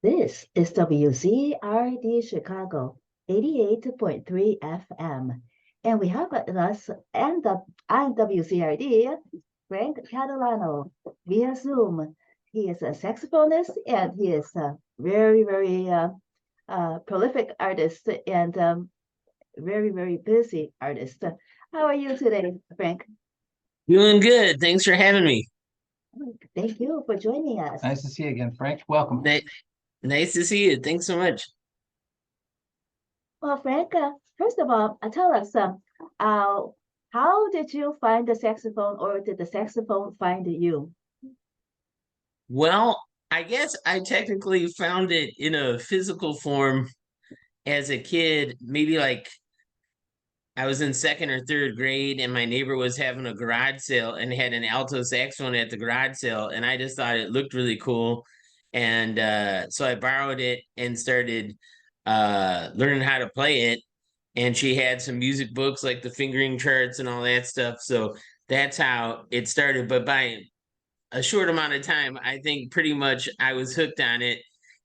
This is WZRD Chicago, 88.3 FM. And we have with us and on WZRD, Frank Catalano via Zoom. He is a saxophonist and he is a very prolific artist and very busy artist. How are you today, Frank? Doing good. Thanks for having me. Thank you for joining us. Nice to see you again, Frank. Welcome. Nice to see you. Thanks so much. Well, Frank, first of all, tell us, uh, how did you find the saxophone, or did the saxophone find you? Well, I guess I technically found it in a physical form as a kid. Maybe like I was in second or third grade, and my neighbor was having a garage sale and had an alto saxophone at the garage sale, and I just thought it looked really cool, and so I borrowed it and started learning how to play it. And she had some music books like the fingering charts and all that stuff. So that's how it started. But by a short amount of time, I think pretty much I was hooked on it.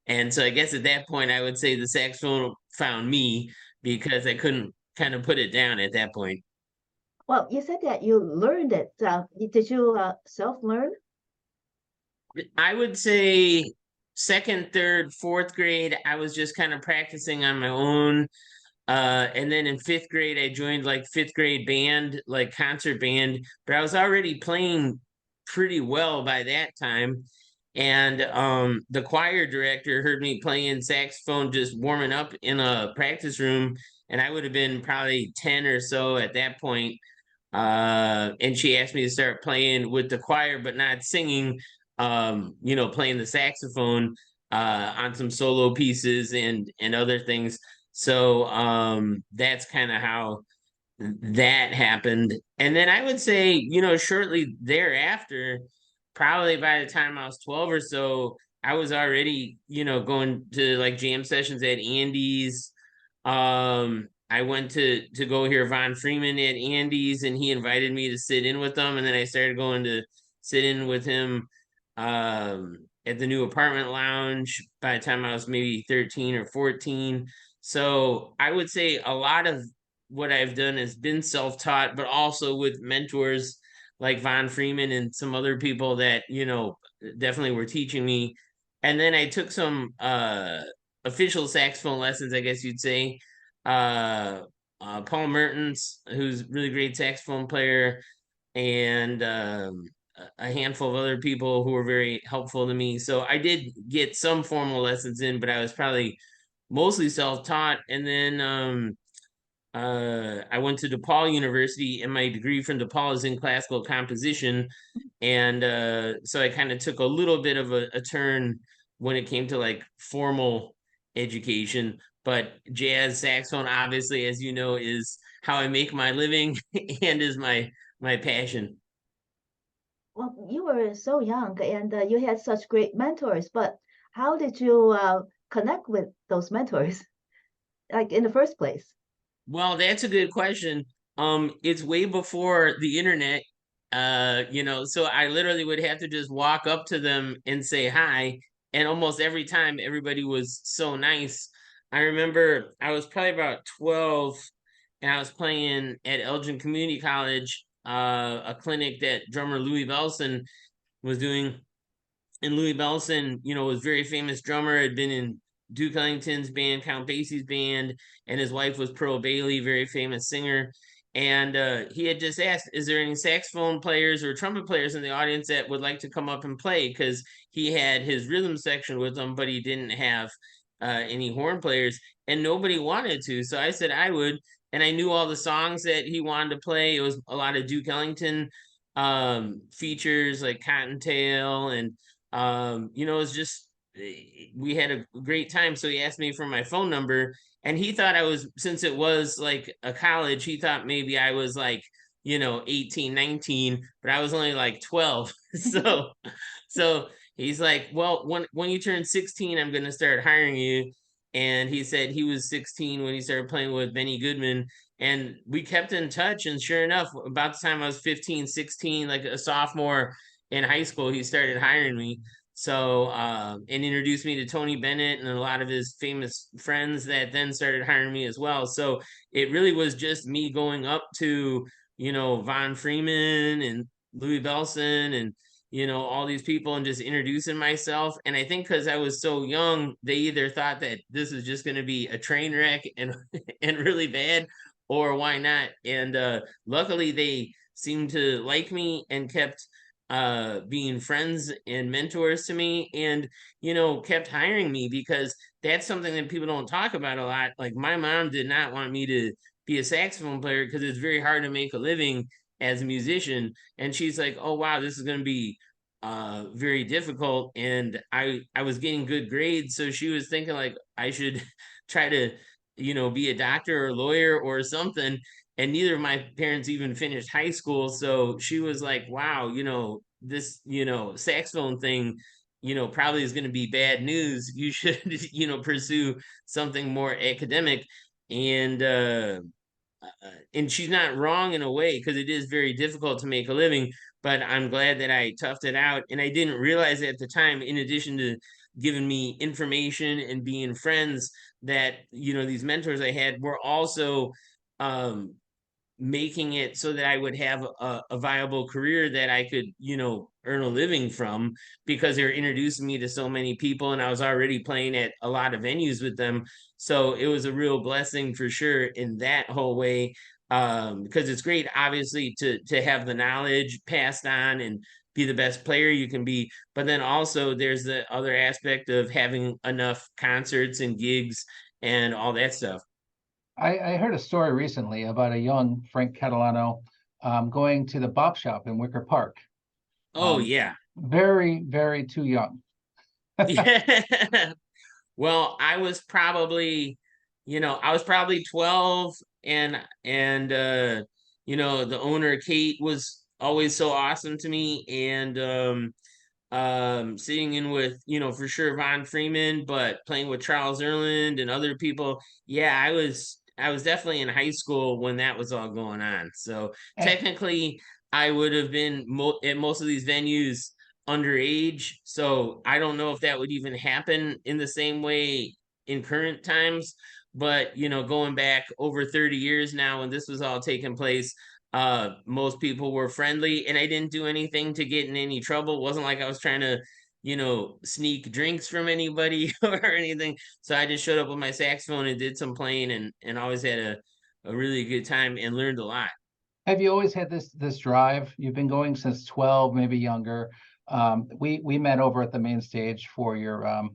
And so I guess at that point, I would say the saxophone found me because I couldn't kind of put it down at that point. Well, you said that you learned it. Did you self-learn? I would say second, third, fourth grade, I was just kind of practicing on my own. And then in fifth grade, I joined like fifth grade band, like concert band, but I was already playing pretty well by that time. And the choir director heard me playing saxophone, just warming up in a practice room. And I would have been probably 10 or so at that point. And she asked me to start playing with the choir, but not singing, playing the saxophone on some solo pieces and other things. So that's kind of how that happened. And then I would say, shortly thereafter, probably by the time I was 12 or so, I was already, going to like jam sessions at Andy's. I went to go hear Von Freeman at Andy's, and he invited me to sit in with them, and then I started going to sit in with him at the new apartment lounge by the time I was maybe 13 or 14. So I would say a lot of what I've done has been self-taught, but also with mentors like Von Freeman and some other people that, definitely were teaching me. And then I took some official saxophone lessons, I guess you'd say. Uh Paul Mertens, who's a really great saxophone player, and a handful of other people who were very helpful to me. So I did get some formal lessons in, but I was probably mostly self-taught. And then I went to DePaul University, and my degree from DePaul is in classical composition. And so I kind of took a little bit of a turn when it came to like formal education. But jazz saxophone, obviously, as you know, is how I make my living and is my passion. Well, you were so young and you had such great mentors, but how did you connect with those mentors, like in the first place? Well, that's a good question. It's way before the internet, so I literally would have to just walk up to them and say hi. And almost every time everybody was so nice. I remember I was probably about 12 and I was playing at Elgin Community College, a clinic that drummer Louis Belson was doing. And Louis Bellson, was very famous drummer, had been in Duke Ellington's band, Count Basie's band, and his wife was Pearl Bailey, very famous singer. And he had just asked, is there any saxophone players or trumpet players in the audience that would like to come up and play? Because he had his rhythm section with him, but he didn't have any horn players, and nobody wanted to. So I said I would, and I knew all the songs that he wanted to play. It was a lot of Duke Ellington features like Cottontail and it's just we had a great time. So he asked me for my phone number, and he thought I was, since it was like a college, he thought maybe I was like, 18, 19, but I was only like 12. So he's like, well, when you turn 16, I'm gonna start hiring you. And he said he was 16 when he started playing with Benny Goodman. And we kept in touch. And sure enough, about the time I was 15, 16, like a sophomore in high school, he started hiring me. So, and introduced me to Tony Bennett and a lot of his famous friends that then started hiring me as well. So it really was just me going up to, Von Freeman and Louis Belson and, all these people and just introducing myself. And I think because I was so young, they either thought that this was just going to be a train wreck and, and really bad, or why not? And luckily they seemed to like me and kept being friends and mentors to me, and kept hiring me, because that's something that people don't talk about a lot. Like, my mom did not want me to be a saxophone player because it's very hard to make a living as a musician, and she's like, oh wow, this is going to be very difficult. And I was getting good grades, so she was thinking like I should try to be a doctor or a lawyer or something. And neither of my parents even finished high school, so she was like, wow, this saxophone thing probably is going to be bad news. You should pursue something more academic. And and she's not wrong in a way, because it is very difficult to make a living, but I'm glad that I toughed it out. And I didn't realize at the time, in addition to giving me information and being friends, that these mentors I had were also um making it so that I would have a viable career that I could, earn a living from, because they were introducing me to so many people and I was already playing at a lot of venues with them. So it was a real blessing for sure in that whole way. Because it's great, obviously, to have the knowledge passed on and be the best player you can be. But then also there's the other aspect of having enough concerts and gigs and all that stuff. I heard a story recently about a young Frank Catalano going to the bop shop in Wicker Park. Oh yeah. Very, very too young. Yeah. Well, I was probably 12, and the owner, Kate, was always so awesome to me. And sitting in with, for sure, Von Freeman, but playing with Charles Erland and other people. Yeah, I was definitely in high school when that was all going on. So And, technically I would have been at most of these venues underage. So I don't know if that would even happen in the same way in current times. But going back over 30 years now, when this was all taking place, most people were friendly, and I didn't do anything to get in any trouble. It wasn't like I was trying to sneak drinks from anybody or anything. So I just showed up with my saxophone and did some playing, and always had a really good time and learned a lot. have you always had this drive? You've been going since 12, maybe younger. We met over at the main stage for your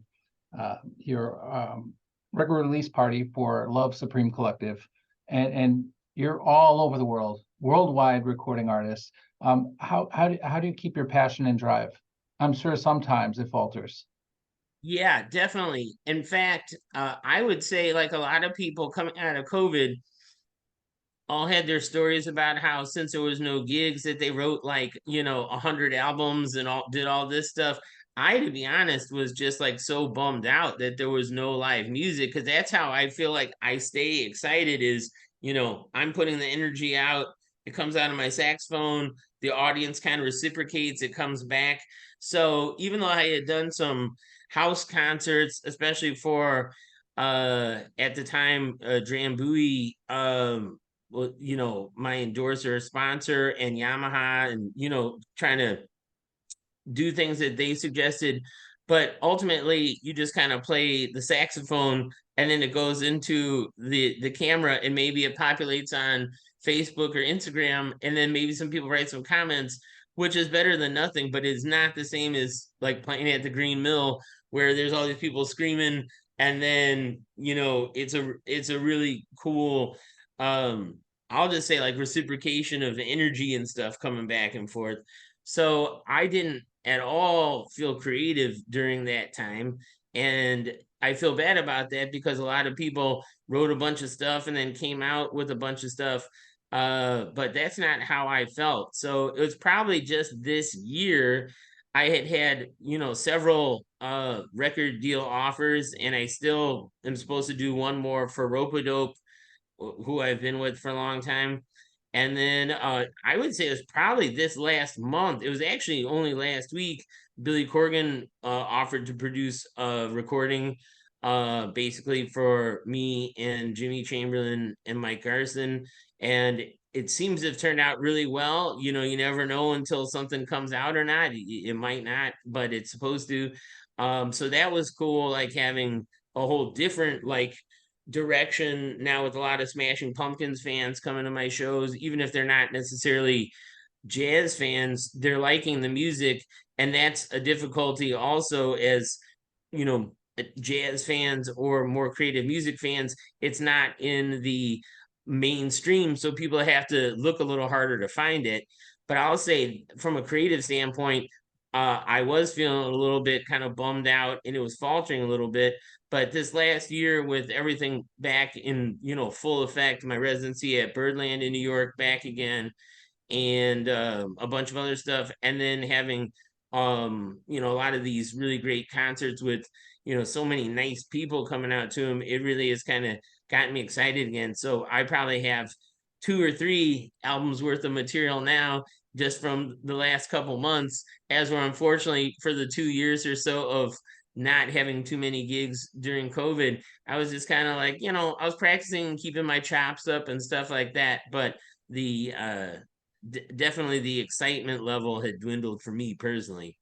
record release party for Love Supreme Collective, and you're all over the world, worldwide recording artists. How do you keep your passion and drive? I'm sure sometimes it falters. Yeah, definitely. In fact, I would say, like, a lot of people coming out of COVID all had their stories about how, since there was no gigs, that they wrote like 100 albums and all did all this stuff. I, to be honest, was just like so bummed out that there was no live music, because that's how I feel like I stay excited. Is I'm putting the energy out, it comes out of my saxophone, the audience kind of reciprocates, it comes back. So even though I had done some house concerts, especially for at the time Drambuie, well, my endorser, sponsor, and Yamaha, and trying to do things that they suggested. But ultimately, you just kind of play the saxophone, and then it goes into the camera, and maybe it populates on Facebook or Instagram, and then maybe some people write some comments, which is better than nothing. But it's not the same as like playing at the Green Mill, where there's all these people screaming, and then it's a really cool, um I'll just say, like, reciprocation of energy and stuff coming back and forth. So I didn't at all feel creative during that time. And I feel bad about that, because a lot of people wrote a bunch of stuff and then came out with a bunch of stuff. But that's not how I felt. So it was probably just this year I had several record deal offers, and I still am supposed to do one more for Rope-A-Dope, who I've been with for a long time. And then I would say it was probably this last month. It was actually only last week Billy Corgan offered to produce a recording basically for me and Jimmy Chamberlin and Mike Garson. And it seems to have turned out really well. You know, you never know until something comes out or not. It might not, but it's supposed to. So that was cool, like having a whole different like direction now with a lot of Smashing Pumpkins fans coming to my shows, even if they're not necessarily jazz fans, they're liking the music. And that's a difficulty also as, you know, jazz fans or more creative music fans. It's not in the mainstream, so people have to look a little harder to find it. But I'll say from a creative standpoint, I was feeling a little bit kind of bummed out and it was faltering a little bit. But this last year, with everything back in, you know, full effect, my residency at Birdland in New York back again, and a bunch of other stuff, and then having you know, a lot of these really great concerts with, you know, so many nice people coming out to them, it really has kind of gotten me excited again. So I probably have 2 or 3 albums worth of material now just from the last couple months, as we're unfortunately for the 2 years or so of not having too many gigs during COVID. I was just kind of like, you know, I was practicing keeping my chops up and stuff like that, but the definitely the excitement level had dwindled for me personally.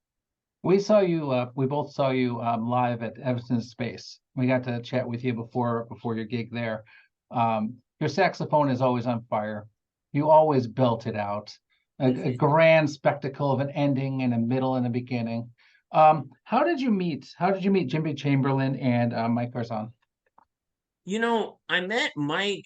We saw you. We both saw you live at Evanston Space. We got to chat with you before your gig there. Your saxophone is always on fire. You always belt it out. A grand spectacle of an ending and a middle and a beginning. How did you meet? How did you meet Jimmy Chamberlin and Mike Garson? You know, I met Mike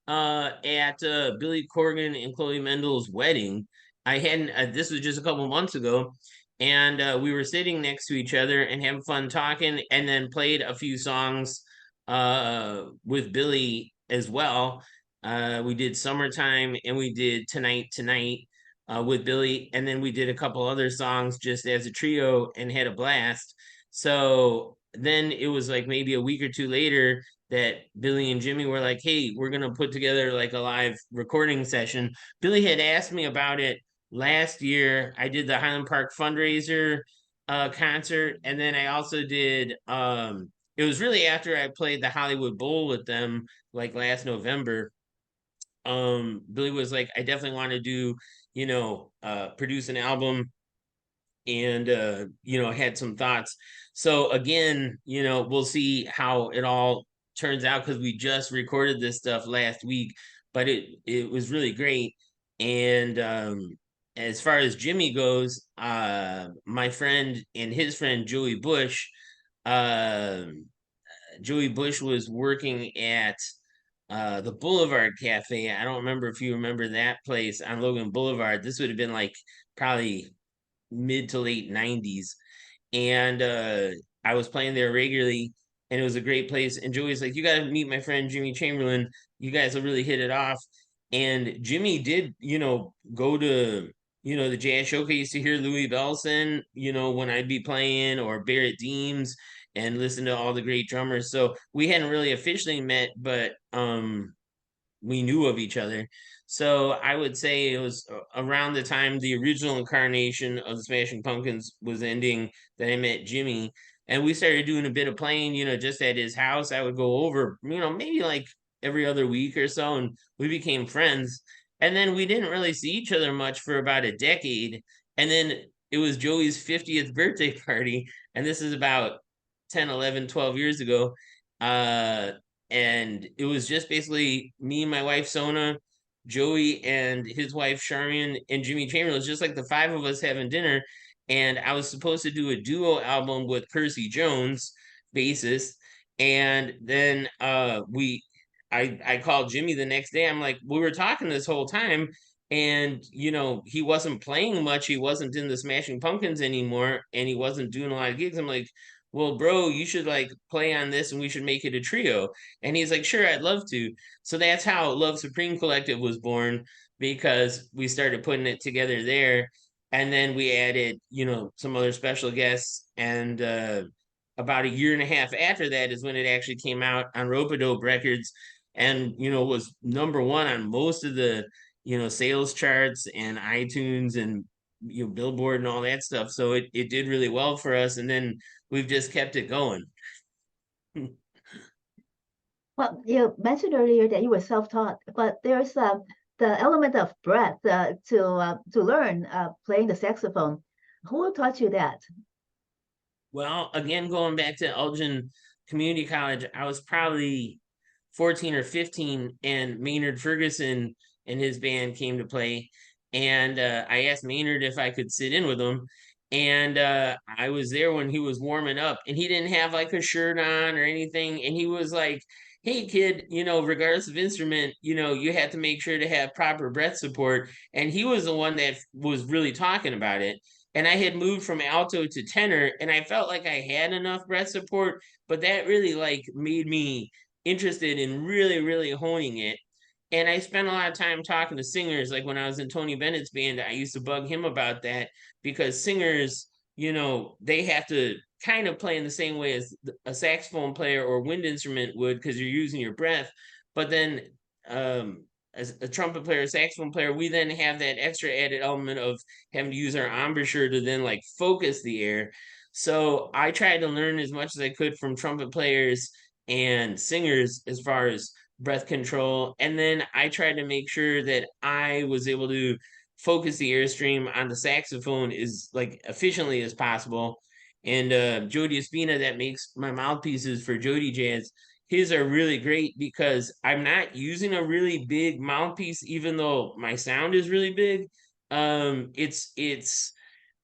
at Billy Corgan and Chloe Mendel's wedding. I hadn't, this was just a couple months ago, and we were sitting next to each other and having fun talking, and then played a few songs with Billy as well. We did Summertime and we did Tonight Tonight with Billy, and then we did a couple other songs just as a trio and had a blast. So then it was like maybe a week or two later that Billy and Jimmy were like, hey, we're going to put together like a live recording session. Billy had asked me about it last year. I did the Highland Park fundraiser concert. And then I also did, it was really after I played the Hollywood Bowl with them like last November. Billy was like, I definitely want to do, you know, produce an album, and you know, had some thoughts. So again, you know, we'll see how it all turns out, because we just recorded this stuff last week, but it was really great. And as far as Jimmy goes, my friend and his friend uh Joey Bush was working at the Boulevard Cafe. I don't remember if you remember that place on Logan Boulevard. This would have been like probably mid to late 90s. And I was playing there regularly, and it was a great place. And Joey's like, you got to meet my friend Jimmy Chamberlin. You guys will really hit it off. And Jimmy did, you know, go to, you know, the jazz showcase to hear Louis Bellson, you know, when I'd be playing, or Barrett Deems, and listen to all the great drummers. So we hadn't really officially met, but we knew of each other. So I would say it was around the time the original incarnation of the Smashing Pumpkins was ending that I met Jimmy. And we started doing a bit of playing, you know, just at his house. I would go over, you know, maybe like every other week or so, and we became friends. And then we didn't really see each other much for about a decade. And then it was Joey's 50th birthday party. And this is about 10, 11, 12 years ago. And it was just basically me and my wife Sona, Joey and his wife Charmian, and Jimmy Chamberlin. It was just like the 5 of us having dinner. And I was supposed to do a duo album with Percy Jones, bassist. And then I called Jimmy the next day. I'm like, we were talking this whole time, and you know, he wasn't playing much. He wasn't in the Smashing Pumpkins anymore, and he wasn't doing a lot of gigs. I'm like, well, bro, you should like play on this and we should make it a trio. And he's like, sure, I'd love to. So that's how Love Supreme Collective was born, because we started putting it together there. And then we added, you know, some other special guests. And about a year and a half after that is when it actually came out on Rope-A-Dope Records, and, you know, was #1 on most of the, you know, sales charts and iTunes and Billboard and all that stuff. So it did really well for us, and then we've just kept it going. Well, you mentioned earlier that you were self-taught, but there's the element of breath to learn playing the saxophone. Who taught you that? Well, again, going back to Elgin Community College, I was probably 14 or 15, and Maynard Ferguson and his band came to play. And I asked Maynard if I could sit in with him. And I was there when he was warming up, and he didn't have like a shirt on or anything. And he was like, "Hey, kid, regardless of instrument, you have to make sure to have proper breath support." And he was the one that was really talking about it. And I had moved from alto to tenor, and I felt like I had enough breath support, but that really like made me interested in really, really honing it. And I spent a lot of time talking to singers. Like when I was in Tony Bennett's band, I used to bug him about that, because singers, they have to kind of play in the same way as a saxophone player or wind instrument would, because you're using your breath. But then as a trumpet player, a saxophone player, we then have that extra added element of having to use our embouchure to then like focus the air. So I tried to learn as much as I could from trumpet players and singers as far as breath control. And then I tried to make sure that I was able to focus the airstream on the saxophone as like efficiently as possible. And Jody Espina, that makes my mouthpieces for Jody Jazz, his are really great because I'm not using a really big mouthpiece, even though my sound is really big. It's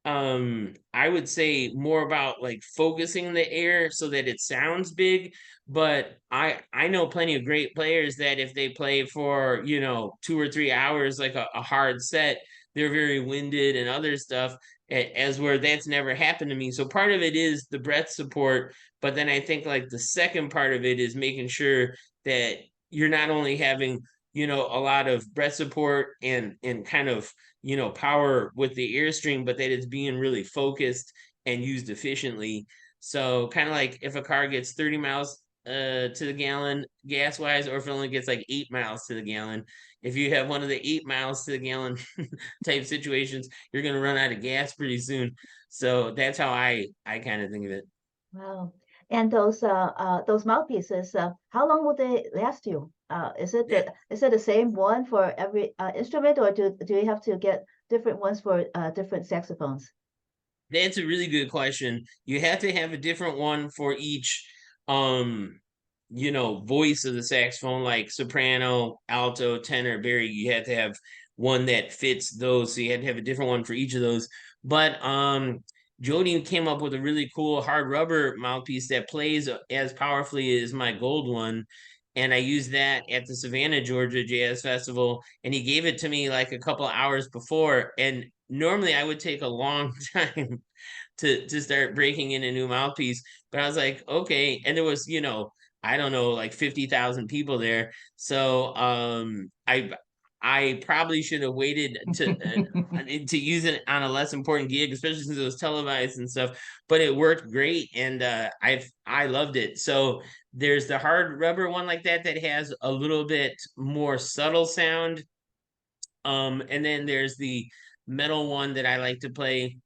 I would say more about like focusing the air so that it sounds big. But I know plenty of great players that if they play for 2 or 3 hours like a hard set, they're very winded and other stuff, as where that's never happened to me. So part of it is the breath support, but then I think like the second part of it is making sure that you're not only having a lot of breath support and kind of power with the airstream, but that it's being really focused and used efficiently. So kind of like if a car gets 30 miles to the gallon gas wise, or if it only gets like 8 miles to the gallon. If you have one of the 8 miles to the gallon type situations, you're gonna run out of gas pretty soon. So that's how I kind of think of it. Wow. And those mouthpieces, how long will they last you? Is it the same one for every instrument, or do you have to get different ones for different saxophones? That's a really good question. You have to have a different one for each um voice of the saxophone, like soprano, alto, tenor, barry. You have to have one that fits those. So you had to have a different one for each of those. But Jody came up with a really cool hard rubber mouthpiece that plays as powerfully as my gold one. And I used that at the Savannah, Georgia Jazz Festival. And he gave it to me like a couple of hours before. And normally I would take a long time to start breaking in a new mouthpiece. But I was like, okay. And there was, I don't know, like 50,000 people there. So I probably should have waited to use it on a less important gig, especially since it was televised and stuff. But it worked great, and I loved it. So there's the hard rubber one like that has a little bit more subtle sound. And then there's the metal one that I like to play,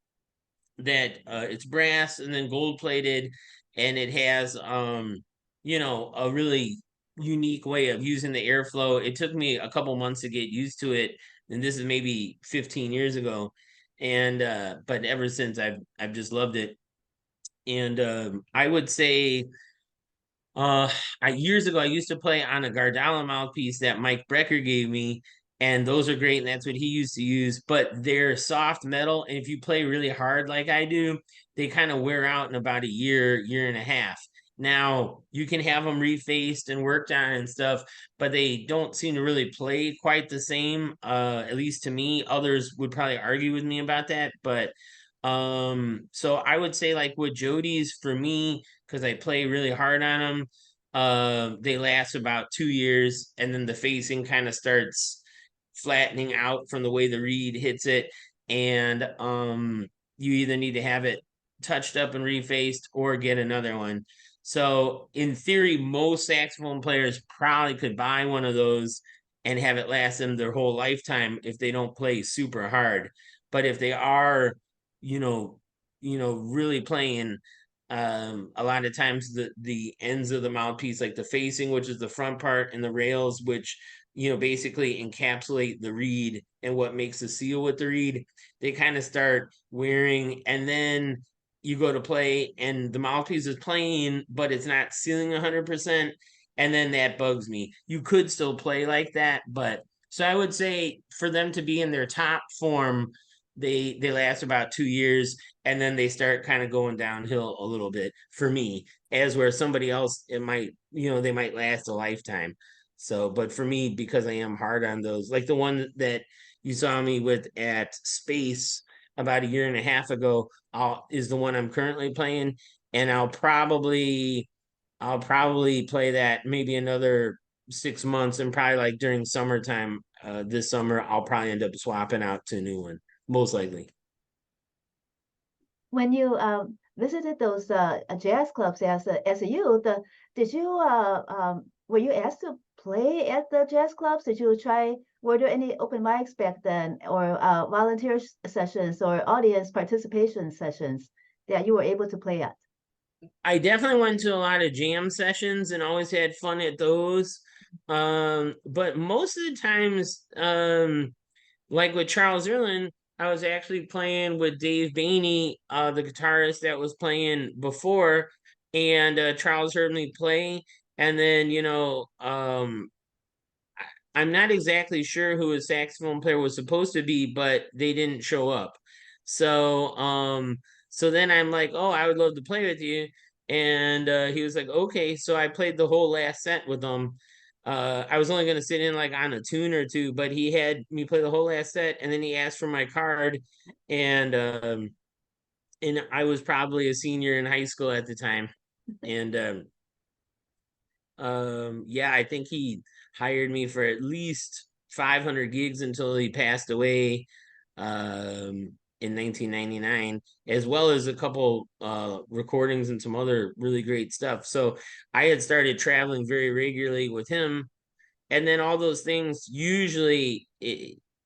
that it's brass and then gold plated, and it has a really unique way of using the airflow. It took me a couple months to get used to it, and this is maybe 15 years ago. And but ever since I've just loved it. And I would say years ago I used to play on a Gardala mouthpiece that Mike Brecker gave me, and those are great, and that's what he used to use. But they're soft metal, and if you play really hard like I do, they kind of wear out in about a year and a half. Now you can have them refaced and worked on and stuff, but they don't seem to really play quite the same. At least to me, others would probably argue with me about that, but so I would say like with Jody's for me, because I play really hard on them, they last about 2 years, and then the facing kind of starts flattening out from the way the reed hits it. And you either need to have it touched up and refaced or get another one. So in theory, most saxophone players probably could buy one of those and have it last them their whole lifetime if they don't play super hard. But if they are, you know, really playing, a lot of times the ends of the mouthpiece, like the facing, which is the front part, and the rails, which basically encapsulate the reed and what makes the seal with the reed, they kind of start wearing, and then you go to play and the mouthpiece is playing, but it's not sealing 100%, and then that bugs me. You could still play like that, but so I would say for them to be in their top form, they last about 2 years, and then they start kind of going downhill a little bit for me, as where somebody else, it might, they might last a lifetime. So, but for me, because I am hard on those, like the one that you saw me with at Space about a year and a half ago, is the one I'm currently playing, and I'll probably play that maybe another 6 months, and probably like during summertime, this summer, I'll probably end up swapping out to a new one, most likely. When you visited those jazz clubs as a youth, did you were you asked to play at the jazz clubs? Did you try? Were there any open mics back then, or volunteer sessions, or audience participation sessions that you were able to play at? I definitely went to a lot of jam sessions and always had fun at those. But most of the times, like with Charles Erlin, I was actually playing with Dave Bainey, the guitarist that was playing before, and Charles heard me play, and then I'm not exactly sure who his saxophone player was supposed to be, but they didn't show up. So then I'm like, oh, I would love to play with you. And he was like, okay. So I played the whole last set with him. I was only going to sit in like on a tune or two, but he had me play the whole last set, and then he asked for my card, and I was probably a senior in high school at the time, and yeah, I think he hired me for at least 500 gigs until he passed away in 1999, as well as a couple recordings and some other really great stuff. So I had started traveling very regularly with him, and then all those things usually,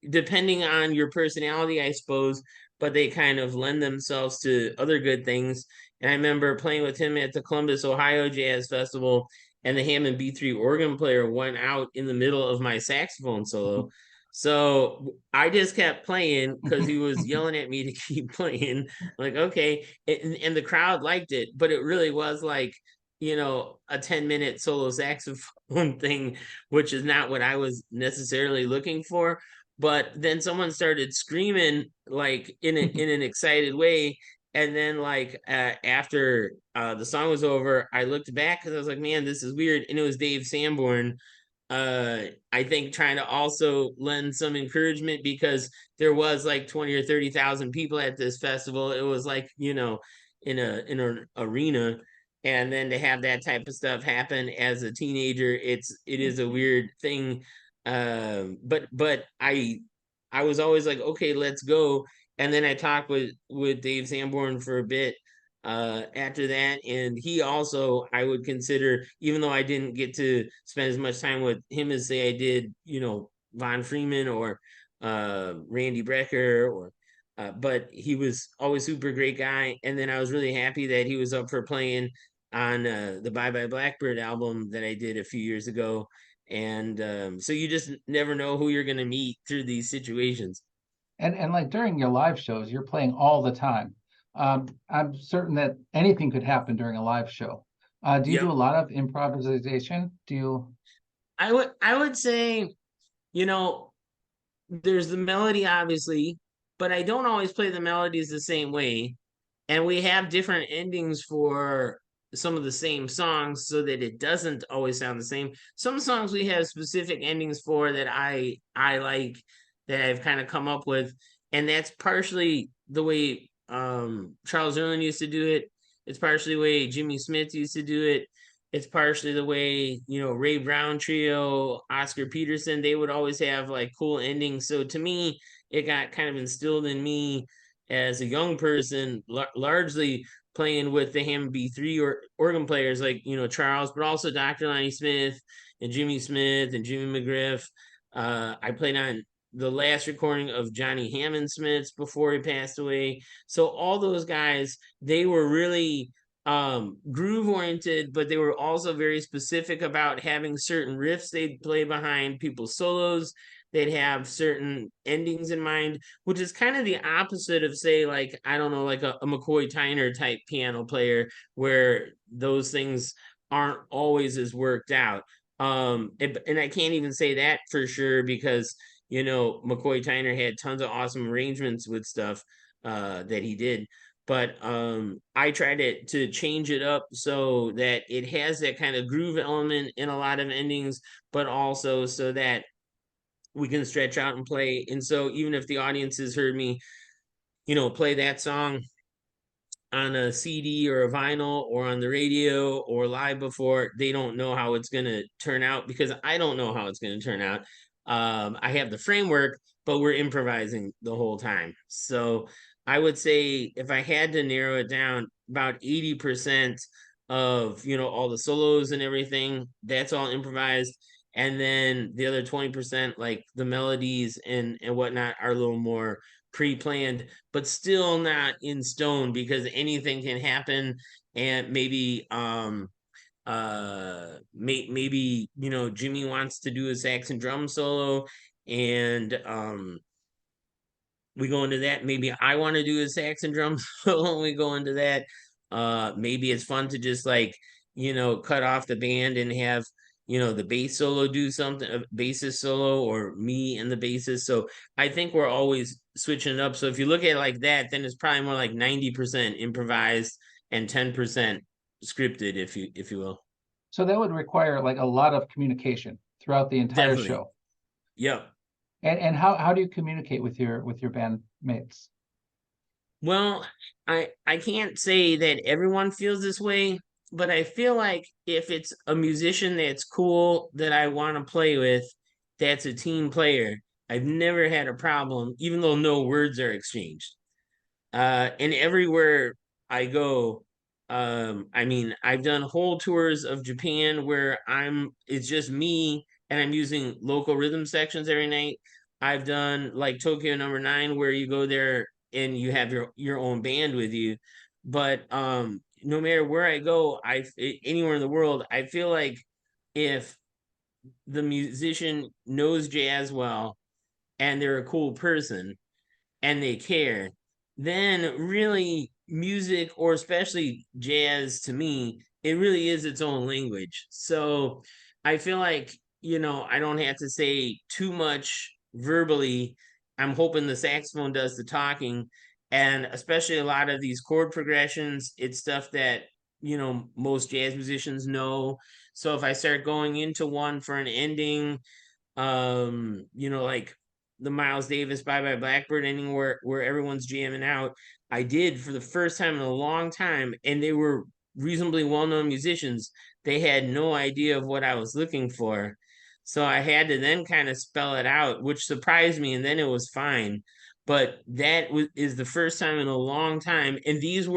depending on your personality, I suppose, but they kind of lend themselves to other good things. And I remember playing with him at the Columbus, Ohio Jazz Festival, and the Hammond B3 organ player went out in the middle of my saxophone solo. So I just kept playing because he was yelling at me to keep playing. Like, okay. And the crowd liked it, but it really was like, a 10-minute solo saxophone thing, which is not what I was necessarily looking for. But then someone started screaming like in an excited way, and then like after the song was over, I looked back because I was like, man, this is weird, and it was Dave Sanborn. I think trying to also lend some encouragement, because there was like 20 or 30,000 people at this festival. It was like, in an arena, and then to have that type of stuff happen as a teenager, it is a weird thing. But I was always like, okay, let's go. And then I talked with Dave Sanborn for a bit after that, and he also, I would consider, even though I didn't get to spend as much time with him as say I did, Von Freeman or Randy Brecker, or but he was always super great guy. And then I was really happy that he was up for playing on the Bye Bye Blackbird album that I did a few years ago. And so you just never know who you're going to meet through these situations. And like during your live shows, you're playing all the time. I'm certain that anything could happen during a live show. Do you do Yep. a lot of improvisation? Do you? I would say, you know, there's the melody, obviously, but I don't always play the melodies the same way. And we have different endings for some of the same songs so that it doesn't always sound the same. Some songs we have specific endings for that I like, that I've kind of come up with. And that's partially the way Charles Erlin used to do it. It's partially the way Jimmy Smith used to do it. It's partially the way, Ray Brown Trio, Oscar Peterson, they would always have like cool endings. So to me, it got kind of instilled in me as a young person, largely playing with the Hammond B3 or organ players like, Charles, but also Dr. Lonnie Smith and Jimmy McGriff. I played on the last recording of Johnny Hammond Smith's before he passed away. So all those guys, they were really groove oriented, but they were also very specific about having certain riffs they'd play behind people's solos. They'd have certain endings in mind, which is kind of the opposite of, say, like, I don't know, like a McCoy Tyner type piano player, where those things aren't always as worked out. And I can't even say that for sure, because McCoy Tyner had tons of awesome arrangements with stuff that he did. But I try to change it up so that it has that kind of groove element in a lot of endings, but also so that we can stretch out and play. And so even if the audience has heard me, play that song on a CD or a vinyl or on the radio or live before, they don't know how it's going to turn out, because I don't know how it's going to turn out. I have the framework, but we're improvising the whole time. So I would say, if I had to narrow it down, about 80% of, all the solos and everything, that's all improvised. And then the other 20%, like the melodies and whatnot, are a little more pre-planned, but still not in stone, because anything can happen. And maybe maybe Jimmy wants to do a sax and drum solo, and we go into that. Maybe I want to do a sax and drum solo, and we go into that. Maybe it's fun to just, like, cut off the band and have the bass solo do something, a bassist solo, or me and the bassist. So I think we're always switching it up. So if you look at it like that, then it's probably more like 90% improvised and 10% scripted, if you will. So that would require like a lot of communication throughout the entire Definitely. show. Yep. And how do you communicate with your bandmates? Well, I can't say that everyone feels this way, but I feel like if it's a musician that's cool that I want to play with, that's a team player, I've never had a problem, even though no words are exchanged. And everywhere I go, I mean, I've done whole tours of Japan where it's just me and I'm using local rhythm sections every night. I've done like Tokyo Number 9, where you go there and you have your own band with you. But no matter where I go, anywhere in the world, I feel like if the musician knows jazz well and they're a cool person and they care, then really music, or especially jazz, to me, it really is its own language. So I feel like, I don't have to say too much verbally. I'm hoping the saxophone does the talking. And especially a lot of these chord progressions, it's stuff that, most jazz musicians know. So if I start going into one for an ending, like the Miles Davis Bye Bye Blackbird ending, where everyone's jamming out, I did for the first time in a long time, and they were reasonably well-known musicians. They had no idea of what I was looking for. So I had to then kind of spell it out, which surprised me, and then it was fine. But is the first time in a long time. And these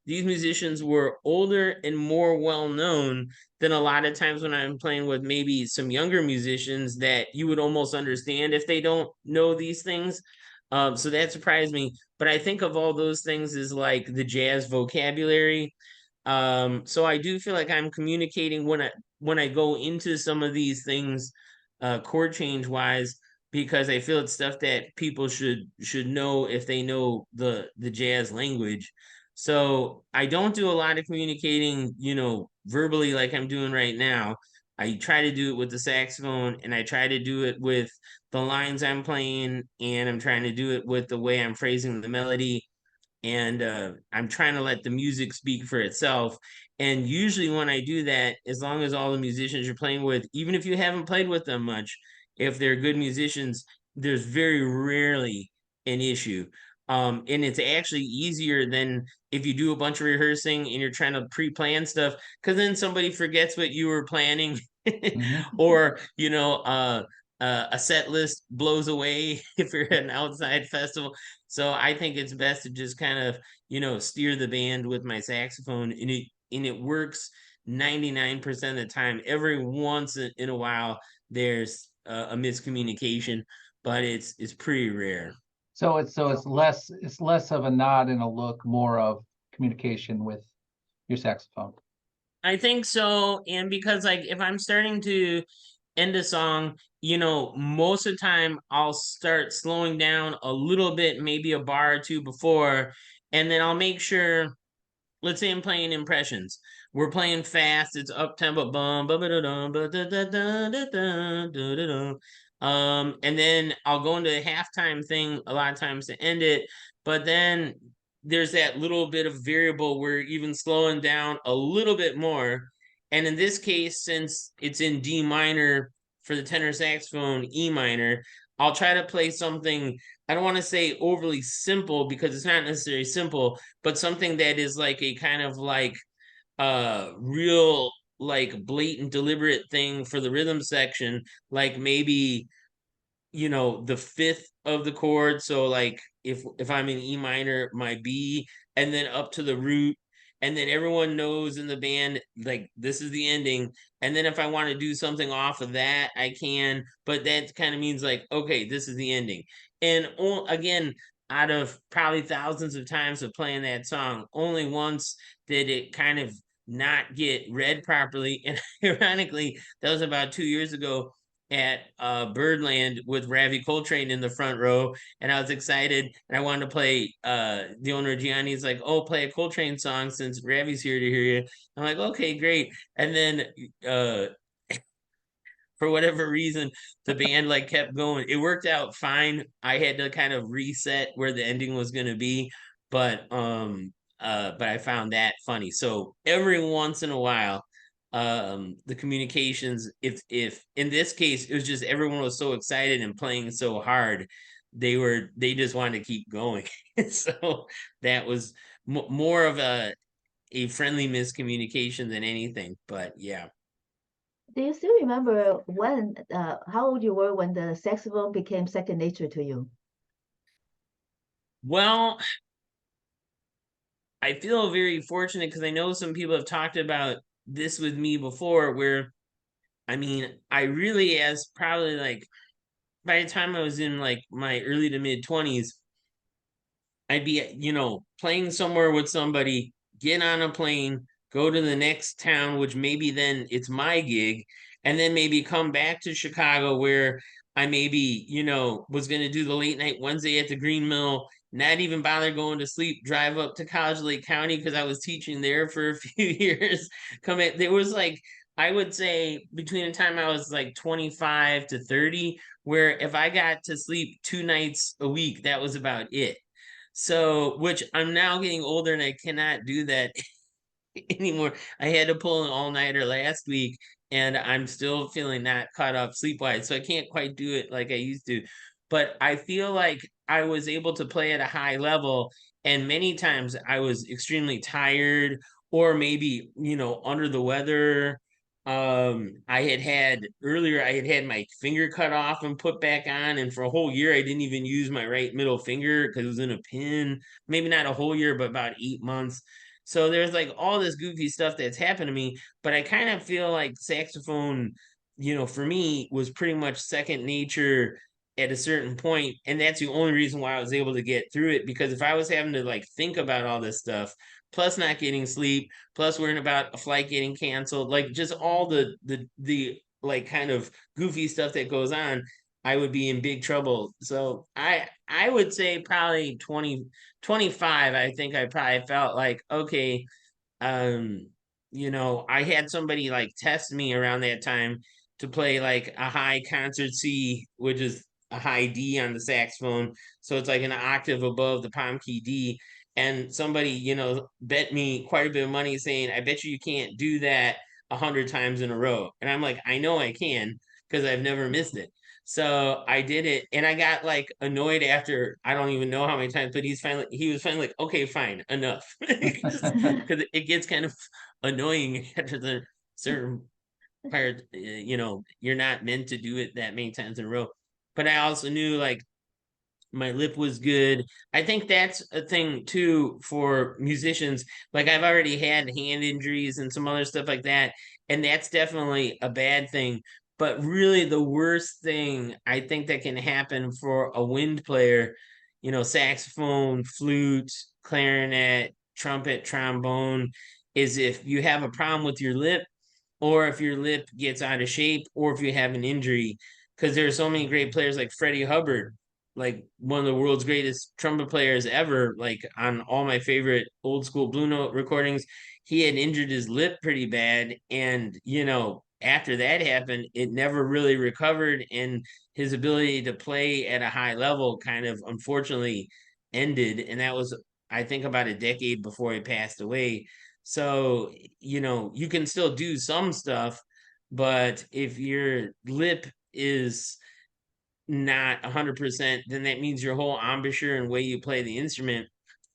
musicians were older and more well-known than a lot of times when I'm playing with maybe some younger musicians that you would almost understand if they don't know these things. So that surprised me. But I think of all those things as like the jazz vocabulary. So I do feel like I'm communicating when I go into some of these things, chord change wise, because I feel it's stuff that people should know if they know the jazz language. So I don't do a lot of communicating, verbally, like I'm doing right now. I try to do it with the saxophone, and I try to do it with the lines I'm playing, and I'm trying to do it with the way I'm phrasing the melody. And I'm trying to let the music speak for itself. And usually when I do that, as long as all the musicians you're playing with, even if you haven't played with them much, if they're good musicians, there's very rarely an issue. And it's actually easier than if you do a bunch of rehearsing and you're trying to pre-plan stuff, because then somebody forgets what you were planning. Or a set list blows away if you're at an outside festival. So I think it's best to just kind of, steer the band with my saxophone, and it works 99% of the time. Every once in a while, there's a miscommunication, but it's pretty rare. So it's less of a nod and a look, more of communication with your saxophone. I think so. And because like if I'm starting to end a song, you know, most of the time I'll start slowing down a little bit, maybe a bar or two before, and then I'll make sure, let's say I'm playing impressions. We're playing fast, it's up tempo, bum, ba, ba, da, dum, ba, da, da, da, da, da, da, da, da. And then I'll go into a halftime thing a lot of times to end it, but then there's that little bit of variable where even slowing down a little bit more. And in this case, since it's in D minor for the tenor saxophone, E minor, I'll try to play something, I don't want to say overly simple because it's not necessarily simple, but something that is like a kind of like real like blatant deliberate thing for the rhythm section, like maybe, you know, the fifth of the chord. So like if I'm in E minor, my B, and then up to the root, and then everyone knows in the band like this is the ending. And then if I want to do something off of that, I can, but that kind of means like, okay, this is the ending. And again, out of probably thousands of times of playing that song, only once did it kind of not get read properly. And ironically, that was about 2 years ago at Birdland with Ravi Coltrane in the front row, and I was excited, and I wanted to play. The owner Gianni's like, "Oh, play a Coltrane song since Ravi's here to hear you." I'm like, "Okay, great." And then for whatever reason, the band like kept going. It worked out fine. I had to kind of reset where the ending was going to be, but I found that funny. So every once in a while, the communications, if in this case it was just everyone was so excited and playing so hard, they just wanted to keep going. So that was more of a friendly miscommunication than anything. But yeah. Do you still remember when, how old you were when the saxophone became second nature to you? Well, I feel very fortunate because I know some people have talked about this with me before, where I mean, I really, as probably like by the time I was in like my early to mid 20s, I'd be, you know, playing somewhere with somebody, get on a plane, go to the next town, which maybe then it's my gig, and then maybe come back to Chicago where I maybe, you know, was going to do the late night Wednesday at the Green Mill, not even bother going to sleep, drive up to College Lake County because I was teaching there for a few years. Come in, there was like, I would say between the time I was like 25 to 30, where if I got to sleep 2 nights a week, that was about it. So, which I'm now getting older and I cannot do that anymore. I had to pull an all-nighter last week and I'm still feeling not caught up sleep-wise. So I can't quite do it like I used to. But I feel like I was able to play at a high level. And many times I was extremely tired or maybe, you know, under the weather. I had had my finger cut off and put back on, and for a whole year I didn't even use my right middle finger because it was in a pin. Maybe not a whole year, but about 8 months. So there's like all this goofy stuff that's happened to me, but I kind of feel like saxophone, you know, for me was pretty much second nature at a certain point, and that's the only reason why I was able to get through it, because if I was having to like think about all this stuff, plus not getting sleep, plus worrying about a flight getting canceled, like just all the like kind of goofy stuff that goes on, I would be in big trouble. So I would say probably 25, I think I probably felt like, okay, um, you know, I had somebody like test me around that time to play like a high concert C, which is a high D on the saxophone. So it's like an octave above the palm key D. And somebody, you know, bet me quite a bit of money saying, I bet you can't do that 100 times in a row. And I'm like, I know I can because I've never missed it. So I did it, and I got like annoyed after I don't even know how many times, but he was finally like, okay, fine, enough, because it gets kind of annoying after the certain part. You know, you're not meant to do it that many times in a row. But I also knew like my lip was good. I think that's a thing too for musicians. Like I've already had hand injuries and some other stuff like that, and that's definitely a bad thing. But really the worst thing I think that can happen for a wind player, saxophone, flute, clarinet, trumpet, trombone, is if you have a problem with your lip, or if your lip gets out of shape, or if you have an injury. Because there are so many great players like Freddie Hubbard, like one of the world's greatest trumpet players ever, like on all my favorite old school Blue Note recordings. He had injured his lip pretty bad. And, after that happened, it never really recovered. And his ability to play at a high level kind of unfortunately ended. And that was, I think, about a decade before he passed away. So, you can still do some stuff, but if your lip is not 100%, then that means your whole embouchure and way you play the instrument.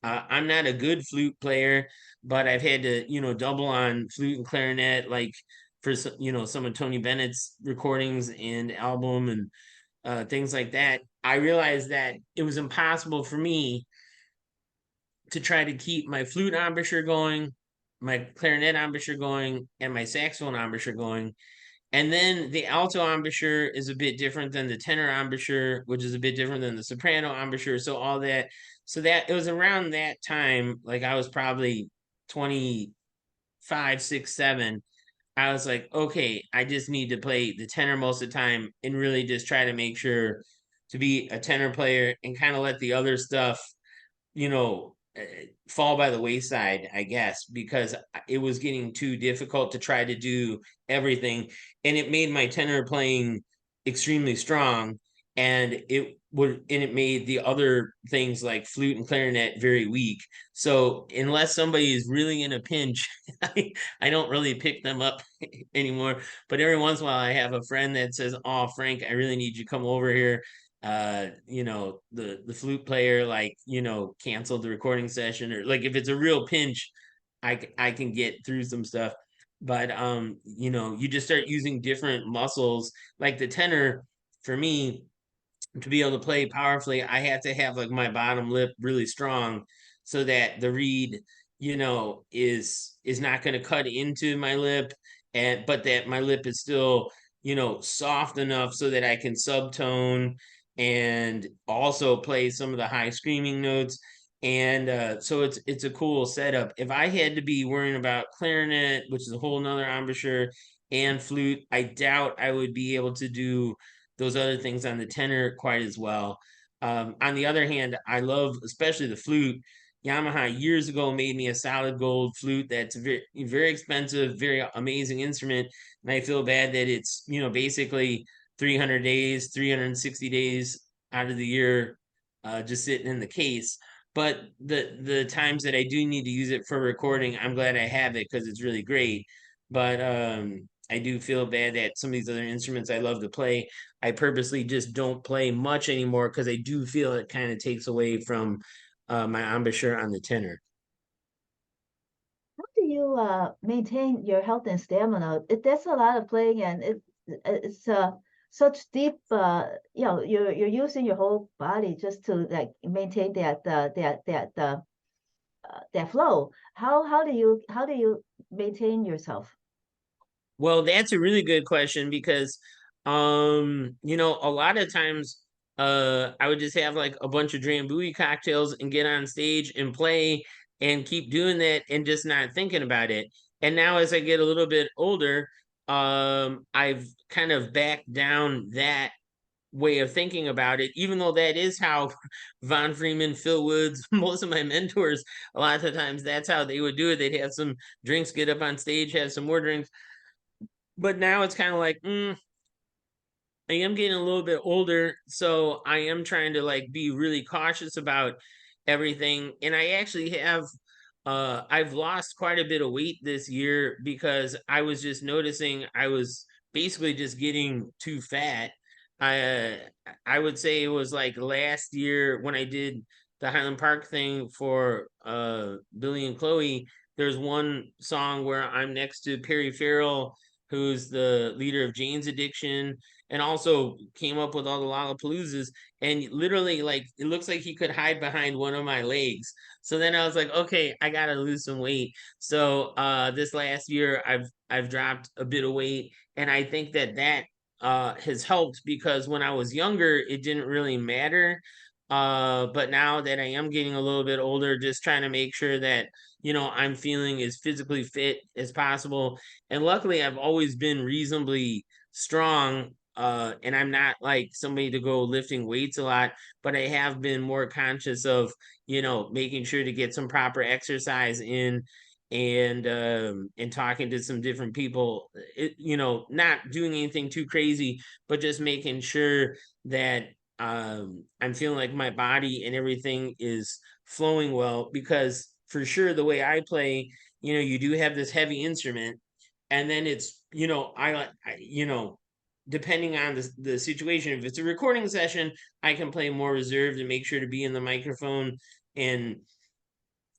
I'm not a good flute player, but I've had to, double on flute and clarinet, like for, some of Tony Bennett's recordings and album and things like that. I realized that it was impossible for me to try to keep my flute embouchure going, my clarinet embouchure going, and my saxophone embouchure going. And then the alto embouchure is a bit different than the tenor embouchure, which is a bit different than the soprano embouchure. So all that, so that it was around that time, like I was probably 25, 6, 7. I was like, okay, I just need to play the tenor most of the time and really just try to make sure to be a tenor player and kind of let the other stuff, you know, fall by the wayside, I guess, because it was getting too difficult to try to do everything. And it made my tenor playing extremely strong. And it made the other things like flute and clarinet very weak. So unless somebody is really in a pinch, I don't really pick them up anymore. But every once in a while I have a friend that says, "Oh, Frank, I really need you to come over here." The flute player, like, canceled the recording session, or like if it's a real pinch, I can get through some stuff. But you just start using different muscles. Like the tenor, for me, to be able to play powerfully, I have to have like my bottom lip really strong so that the reed, is not going to cut into my lip, but that my lip is still, soft enough so that I can subtone and also play some of the high screaming notes. And so it's a cool setup. If I had to be worrying about clarinet, which is a whole nother embouchure, and flute, I doubt I would be able to do those other things on the tenor quite as well. On the other hand, I love especially the flute. Yamaha years ago made me a solid gold flute that's very, very expensive, very amazing instrument. And I feel bad that it's, basically 300 days, 360 days out of the year, just sitting in the case. But the times that I do need to use it for recording, I'm glad I have it because it's really great. But I do feel bad that some of these other instruments I love to play, I purposely just don't play much anymore because I do feel it kind of takes away from my embouchure on the tenor. How do you maintain your health and stamina? That's a lot of playing, and it's such deep. You're using your whole body just to like maintain that flow. How do you maintain yourself? Well, that's a really good question because a lot of times I would just have like a bunch of Drambuie cocktails and get on stage and play and keep doing that and just not thinking about it. And now as I get a little bit older, I've kind of backed down that way of thinking about it, even though that is how Von Freeman, Phil Woods, most of my mentors, a lot of the times that's how they would do it. They'd have some drinks, get up on stage, have some more drinks. But now it's kind of like, I am getting a little bit older, so I am trying to like be really cautious about everything. And I actually have I've lost quite a bit of weight this year because I was just noticing I was basically just getting too fat. I I would say it was like last year when I did the Highland Park thing for Billy and Chloe. There's one song where I'm next to Perry Farrell, who's the leader of Jane's Addiction, and also came up with all the Lollapaloozas. And literally, like, it looks like he could hide behind one of my legs. So then I was like, okay, I gotta lose some weight. So this last year, I've dropped a bit of weight, and I think that has helped, because when I was younger, it didn't really matter. But now that I am getting a little bit older, just trying to make sure that, I'm feeling as physically fit as possible. And luckily, I've always been reasonably strong. And I'm not like somebody to go lifting weights a lot, but I have been more conscious of, making sure to get some proper exercise in, and talking to some different people, not doing anything too crazy, but just making sure that I'm feeling like my body and everything is flowing well. Because for sure, the way I play, you do have this heavy instrument, and then it's, depending on the situation, if it's a recording session, I can play more reserved and make sure to be in the microphone and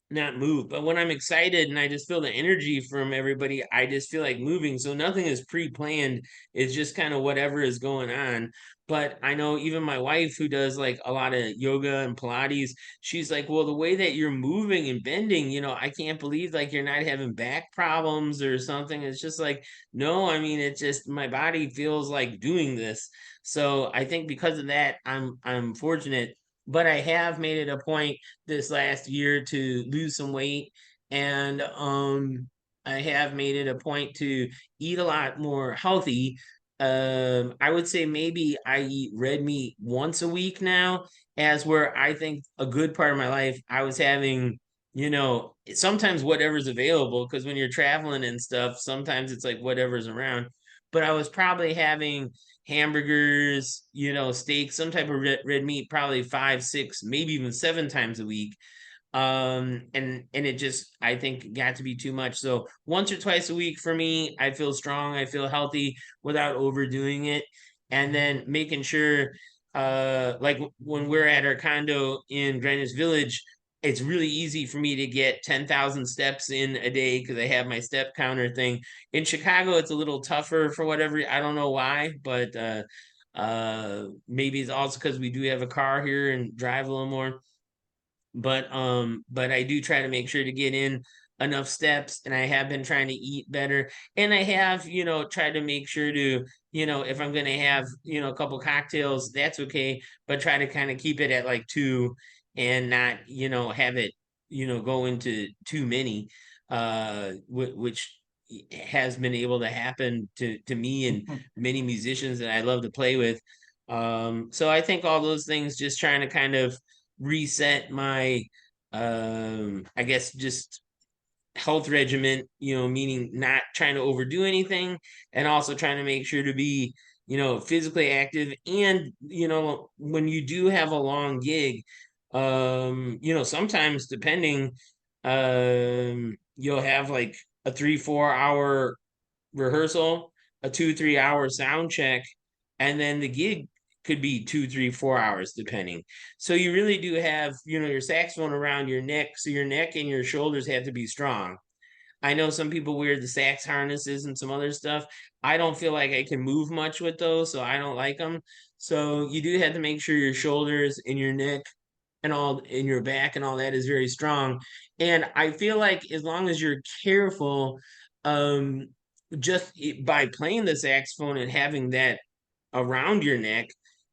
not move. But when I'm excited and I just feel the energy from everybody, I just feel like moving. So nothing is pre-planned. It's just kind of whatever is going on. But I know even my wife, who does like a lot of yoga and Pilates, she's like, well, the way that you're moving and bending, I can't believe like you're not having back problems or something. It's just like, no, I mean, it's just my body feels like doing this. So I think because of that, I'm fortunate. But I have made it a point this last year to lose some weight, and I have made it a point to eat a lot more healthy. I would say maybe I eat red meat once a week now, as where I think a good part of my life I was having, sometimes whatever's available, because when you're traveling and stuff, sometimes it's like whatever's around. But I was probably having hamburgers, steak, some type of red meat, probably 5, 6, maybe even 7 times a week. And it just, I think, got to be too much. So once or twice a week for me, I feel strong, I feel healthy without overdoing it. And then making sure, like when we're at our condo in Greenwich Village, it's really easy for me to get 10,000 steps in a day because I have my step counter thing. In Chicago, it's a little tougher for whatever, I don't know why, but maybe it's also because we do have a car here and drive a little more. But I do try to make sure to get in enough steps, and I have been trying to eat better. And I have, tried to make sure to, if I'm gonna have, a couple cocktails, that's okay, but try to kind of keep it at like 2, and not, have it, go into too many, which has been able to happen to me and many musicians that I love to play with. So I think all those things, just trying to kind of reset my I guess just health regimen, meaning not trying to overdo anything, and also trying to make sure to be, physically active. And, when you do have a long gig, sometimes depending, you'll have like a 3-4 hour rehearsal, a 2-3 hour sound check, and then the gig could be 2, 3, 4 hours depending. So you really do have, your saxophone around your neck, so your neck and your shoulders have to be strong. I know some people wear the sax harnesses and some other stuff. I don't feel like I can move much with those, so I don't like them. So you do have to make sure your shoulders and your neck and all in your back and all that is very strong. And I feel like as long as you're careful, um, just by playing the saxophone and having that around your neck,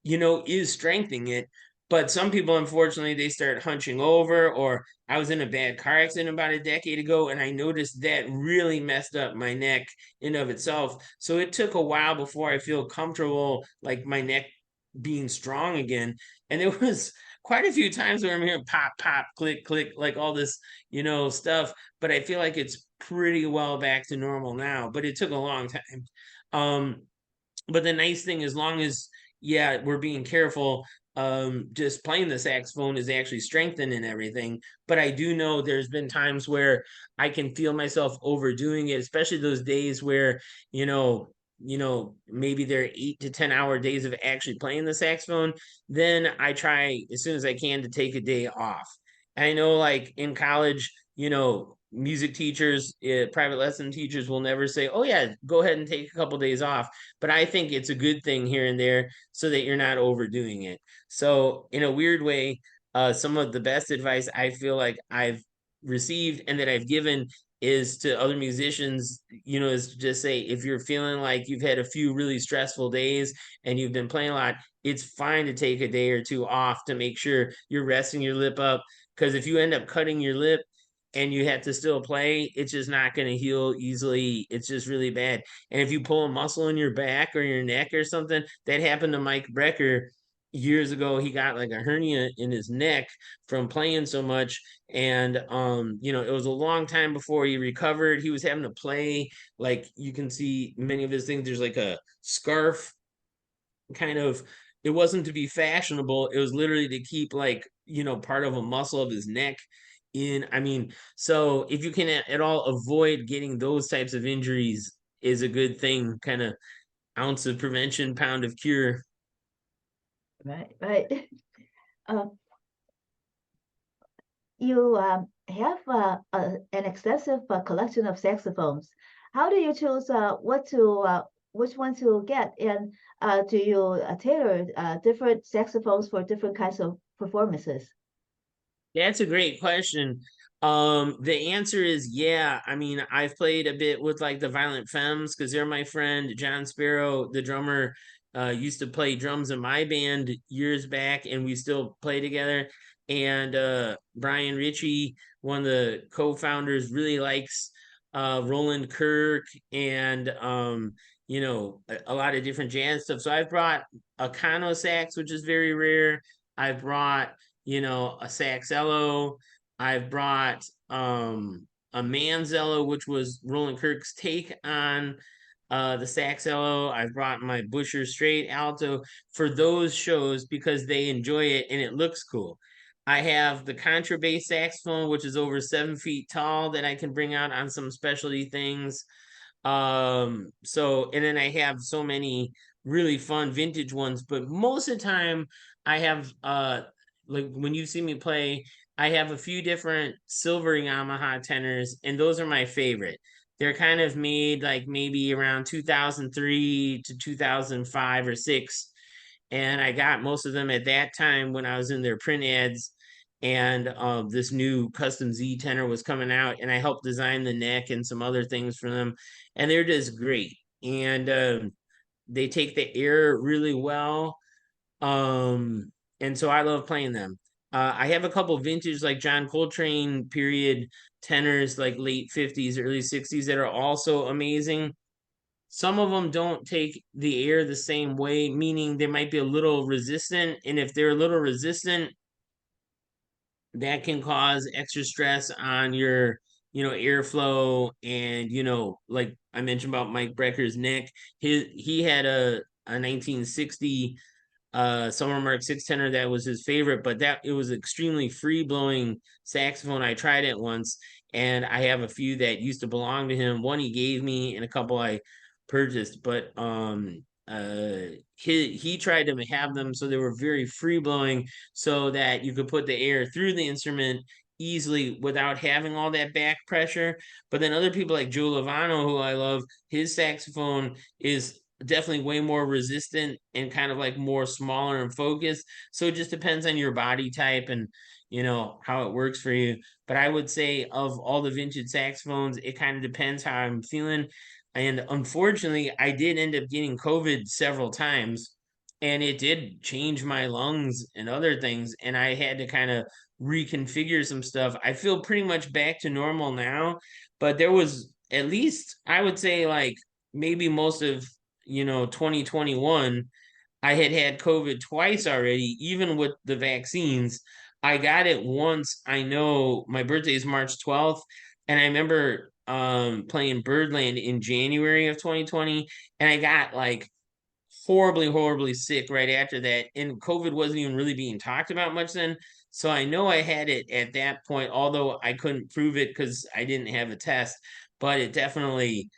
is strengthening it. But some people, unfortunately, they start hunching over. Or I was in a bad car accident about a decade ago, and I noticed that really messed up my neck in of itself. So it took a while before I feel comfortable, like my neck being strong again. And there was quite a few times where I'm hearing pop, pop, click, click, like all this, stuff. But I feel like it's pretty well back to normal now. But it took a long time. But the nice thing, as long as, yeah, we're being careful, just playing the saxophone is actually strengthening everything. But I do know there's been times where I can feel myself overdoing it, especially those days where, maybe they're 8 to 10 hour days of actually playing the saxophone. Then I try as soon as I can to take a day off. And I know, like in college, music teachers, private lesson teachers will never say, oh yeah, go ahead and take a couple days off. But I think it's a good thing here and there, so that you're not overdoing it. So in a weird way, some of the best advice I feel like I've received and that I've given is to other musicians, is to just say, if you're feeling like you've had a few really stressful days and you've been playing a lot, it's fine to take a day or two off to make sure you're resting your lip up. Because if you end up cutting your lip and you have to still play, it's just not going to heal easily. It's just really bad. And if you pull a muscle in your back or your neck or something, that happened to Mike Brecker years ago. He got like a hernia in his neck from playing so much. And it was a long time before he recovered. He was having to play, like you can see many of his things, there's like a scarf kind of, it wasn't to be fashionable, it was literally to keep like part of a muscle of his neck in. I mean, so if you can at all avoid getting those types of injuries, is a good thing. Kind of ounce of prevention, pound of cure. Right. You have an extensive collection of saxophones. How do you choose which one to get? And do you tailor different saxophones for different kinds of performances? That's a great question. The answer is yeah. I mean, I've played a bit with like the Violent Femmes because they're my friend. John Sparrow, the drummer, used to play drums in my band years back, and we still play together. And Brian Ritchie, one of the co-founders, really likes Roland Kirk and a lot of different jazz stuff. So I've brought a Kano sax, which is very rare. I've brought a saxello. I've brought a manzello, which was Roland Kirk's take on the saxello. I've brought my Busher straight alto for those shows because they enjoy it and it looks cool. I have the contrabass saxophone, which is over 7 feet tall, that I can bring out on some specialty things. And then I have so many really fun vintage ones, but most of the time I have like when you see me play, I have a few different silver Yamaha tenors, and those are my favorite. They're kind of made like maybe around 2003 to 2005 or 6. And I got most of them at that time when I was in their print ads. And this new custom Z tenor was coming out, and I helped design the neck and some other things for them. And they're just great. And they take the air really well. And so I love playing them. I have a couple vintage like John Coltrane period tenors, like late 50s, early 60s, that are also amazing. Some of them don't take the air the same way, meaning they might be a little resistant. And if they're a little resistant, that can cause extra stress on your airflow. And like I mentioned about Mike Brecker's neck, he had a 1960 Summer Mark 6 tenor that was his favorite, but that it was extremely free blowing saxophone. I tried it once, and I have a few that used to belong to him. One he gave me, and a couple I purchased. But he tried to have them so they were very free blowing, so that you could put the air through the instrument easily without having all that back pressure. But then other people like Joe Lovano, who I love, his saxophone is definitely way more resistant and kind of like more smaller and focused. So it just depends on your body type and how it works for you. But I would say of all the vintage saxophones, it kind of depends how I'm feeling. And unfortunately, I did end up getting COVID several times, and it did change my lungs and other things, and I had to kind of reconfigure some stuff. I feel pretty much back to normal now, but there was at least, I would say, like maybe most of 2021, I had COVID twice already, even with the vaccines. I got it once. I know my birthday is March 12th, and I remember playing Birdland in January of 2020, and I got like horribly sick right after that. And COVID wasn't even really being talked about much then. So I know I had it at that point, although I couldn't prove it because I didn't have a test, but it definitely,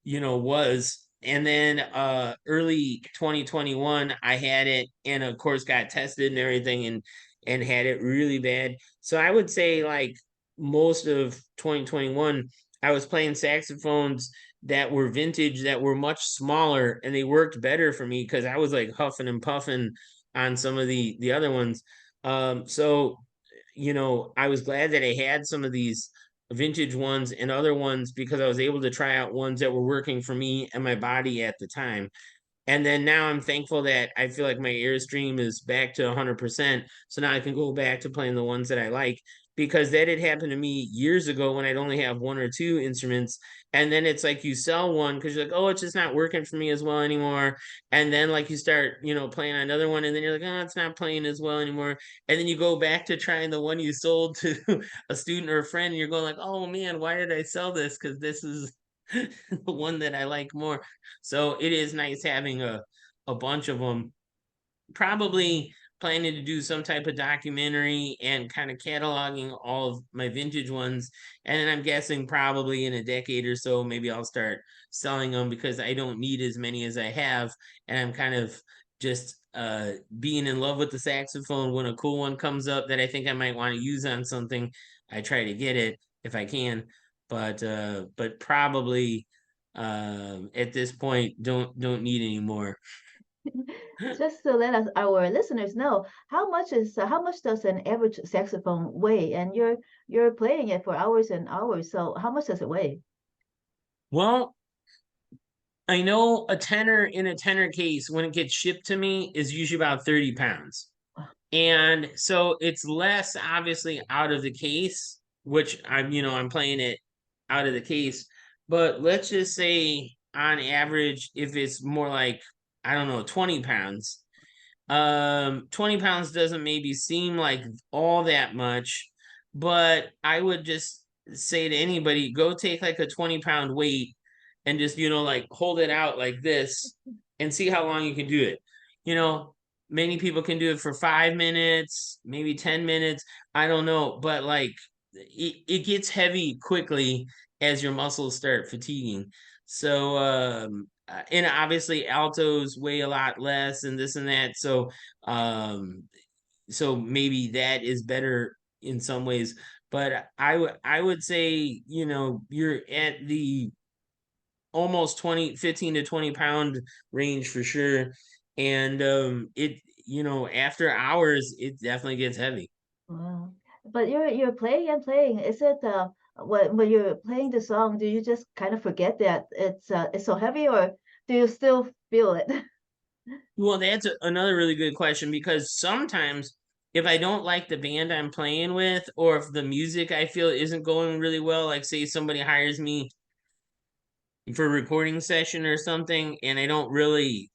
was. And then early 2021, I had it, and of course got tested and everything, and had it really bad. So I would say like most of 2021, I was playing saxophones that were vintage, that were much smaller, and they worked better for me because I was like huffing and puffing on some of the other ones. So I was glad that I had some of these vintage ones and other ones because I was able to try out ones that were working for me and my body at the time. And then now I'm thankful that I feel like my Airstream is back to 100%. So now I can go back to playing the ones that I like, because that had happened to me years ago when I'd only have one or two instruments. And then it's like you sell one because you're like, oh, it's just not working for me as well anymore. And then like you start, playing on another one, and then you're like, oh, it's not playing as well anymore. And then you go back to trying the one you sold to a student or a friend, and you're going like, oh man, why did I sell this? Because this is the one that I like more. So it is nice having a bunch of them. Probably planning to do some type of documentary and kind of cataloging all of my vintage ones. And then I'm guessing probably in a decade or so, maybe I'll start selling them because I don't need as many as I have. And I'm kind of just being in love with the saxophone. When a cool one comes up that I think I might want to use on something, I try to get it if I can. But probably at this point don't need any more. Just to let us, our listeners know, how much does an average saxophone weigh? And you're playing it for hours and hours, so how much does it weigh? Well, I know a tenor in a tenor case, when it gets shipped to me, is usually about 30 pounds. And so it's less obviously out of the case, which I'm playing it out of the case. But let's just say on average, if it's more like, I don't know, 20 pounds, 20 pounds doesn't maybe seem like all that much, but I would just say to anybody, go take like a 20-pound weight and just, like hold it out like this and see how long you can do it. Many people can do it for 5 minutes, maybe 10 minutes. I don't know, but like it gets heavy quickly as your muscles start fatiguing. So, and obviously altos weigh a lot less and this and that. Um, so maybe that is better in some ways. But I would say, you're at the almost 15 to 20 pound range for sure. And after hours, it definitely gets heavy. Wow. But you're playing and playing. Is it when you're playing the song, do you just kind of forget that it's so heavy, or do you still feel it? Well, that's another really good question, because sometimes if I don't like the band I'm playing with, or if the music I feel isn't going really well, like say somebody hires me for a recording session or something, and I don't really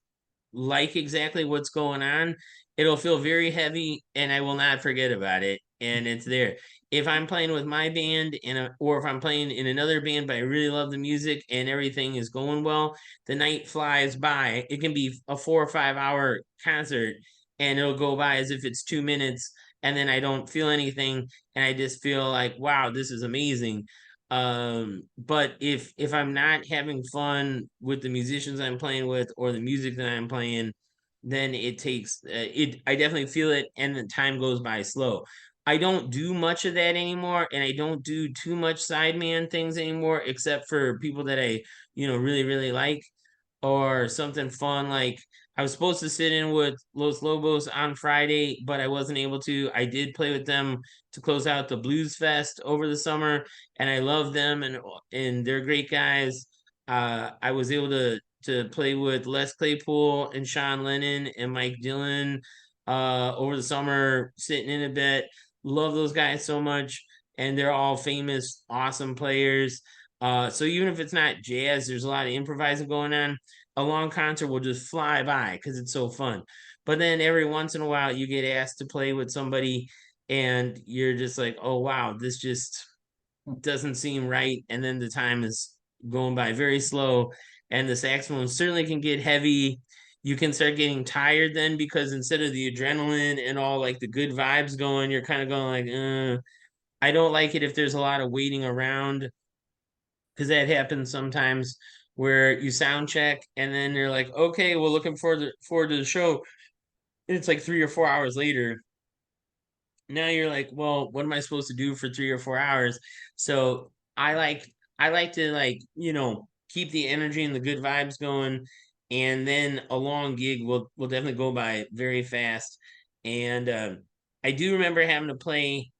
like exactly what's going on, it'll feel very heavy and I will not forget about it. And it's there. If I'm playing with my band or if I'm playing in another band, but I really love the music and everything is going well, the night flies by. It can be a 4 or 5 hour concert and it'll go by as if it's 2 minutes, and then I don't feel anything and I just feel like, wow, this is amazing. But if I'm not having fun with the musicians I'm playing with or the music that I'm playing, then it takes it. I definitely feel it, and the time goes by slow. I don't do much of that anymore, and I don't do too much sideman things anymore, except for people that I really really like, or something fun. Like I was supposed to sit in with Los Lobos on Friday, but I wasn't able to. I did play with them to close out the Blues Fest over the summer, and I love them, and they're great guys. I was able to play with Les Claypool and Sean Lennon and Mike Dillon over the summer, sitting in a bit. Love those guys so much, and they're all famous, awesome players. So even if it's not jazz, there's a lot of improvising going on. A long concert will just fly by because it's so fun. But then every once in a while, you get asked to play with somebody, and you're just like, oh wow, this just doesn't seem right. And then the time is going by very slow, and the saxophone certainly can get heavy. You can start getting tired then, because instead of the adrenaline and all like the good vibes going, you're kind of going like, I don't like it if there's a lot of waiting around, because that happens sometimes where you sound check and then you're like, okay, we're looking forward to the show. And it's like 3 or 4 hours later. Now you're like, well, what am I supposed to do for 3 or 4 hours? So I like to like, keep the energy and the good vibes going. And then a long gig will definitely go by very fast. And I do remember having to play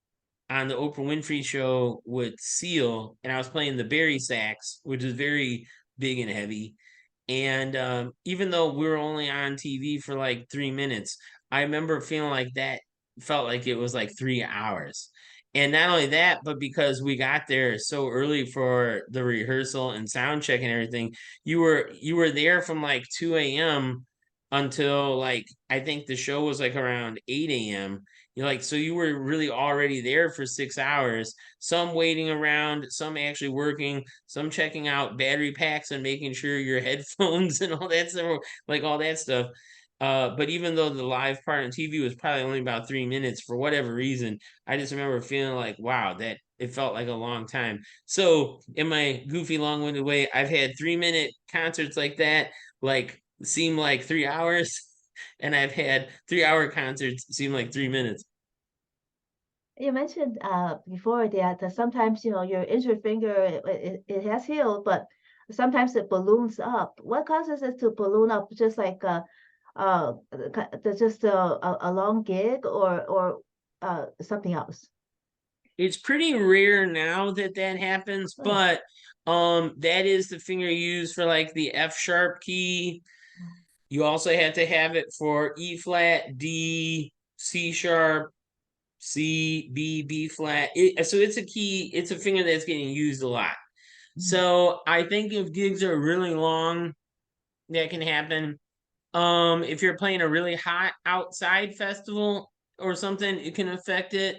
on the Oprah Winfrey show with Seal, and I was playing the Barry sax, which is very big and heavy. And even though we were only on TV for like 3 minutes, I remember feeling like that felt like it was like 3 hours. And not only that, but because we got there so early for the rehearsal and sound check and everything, you were there from like 2 a.m. until like I think the show was like around 8 a.m. You're like, so you were really already there for 6 hours, some waiting around, some actually working, some checking out battery packs and making sure your headphones and all that stuff, like all that stuff. But even though the live part on TV was probably only about 3 minutes, for whatever reason, I just remember feeling like, wow, that it felt like a long time. So in my goofy, long-winded way, I've had 3-minute concerts like that, like seem like 3 hours, and I've had 3-hour concerts seem like 3 minutes. You mentioned before that sometimes your injured finger it has healed, but sometimes it balloons up. What causes it to balloon up? Just like just a long gig or something else? It's pretty rare now that that happens, Oh, but that is the finger you use for like the F sharp key. You also have to have it for E flat, D, C sharp, C, B, B flat. So it's a key, it's a finger that's getting used a lot. mm. So I think if gigs are really long, that can happen. If you're playing a really hot outside festival or something, it can affect it.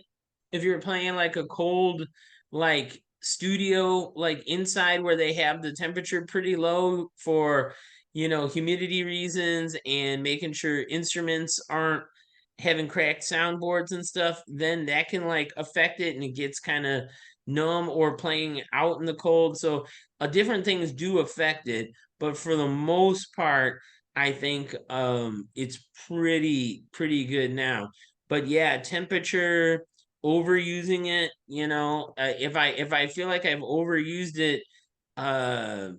If you're playing like a cold, like studio, like inside where they have the temperature pretty low for, humidity reasons and making sure instruments aren't having cracked soundboards and stuff, then that can like affect it and it gets kind of numb, or playing out in the cold. So different things do affect it, but for the most part, I think it's pretty good now. But yeah, temperature, overusing it, if I feel like I've overused it, uh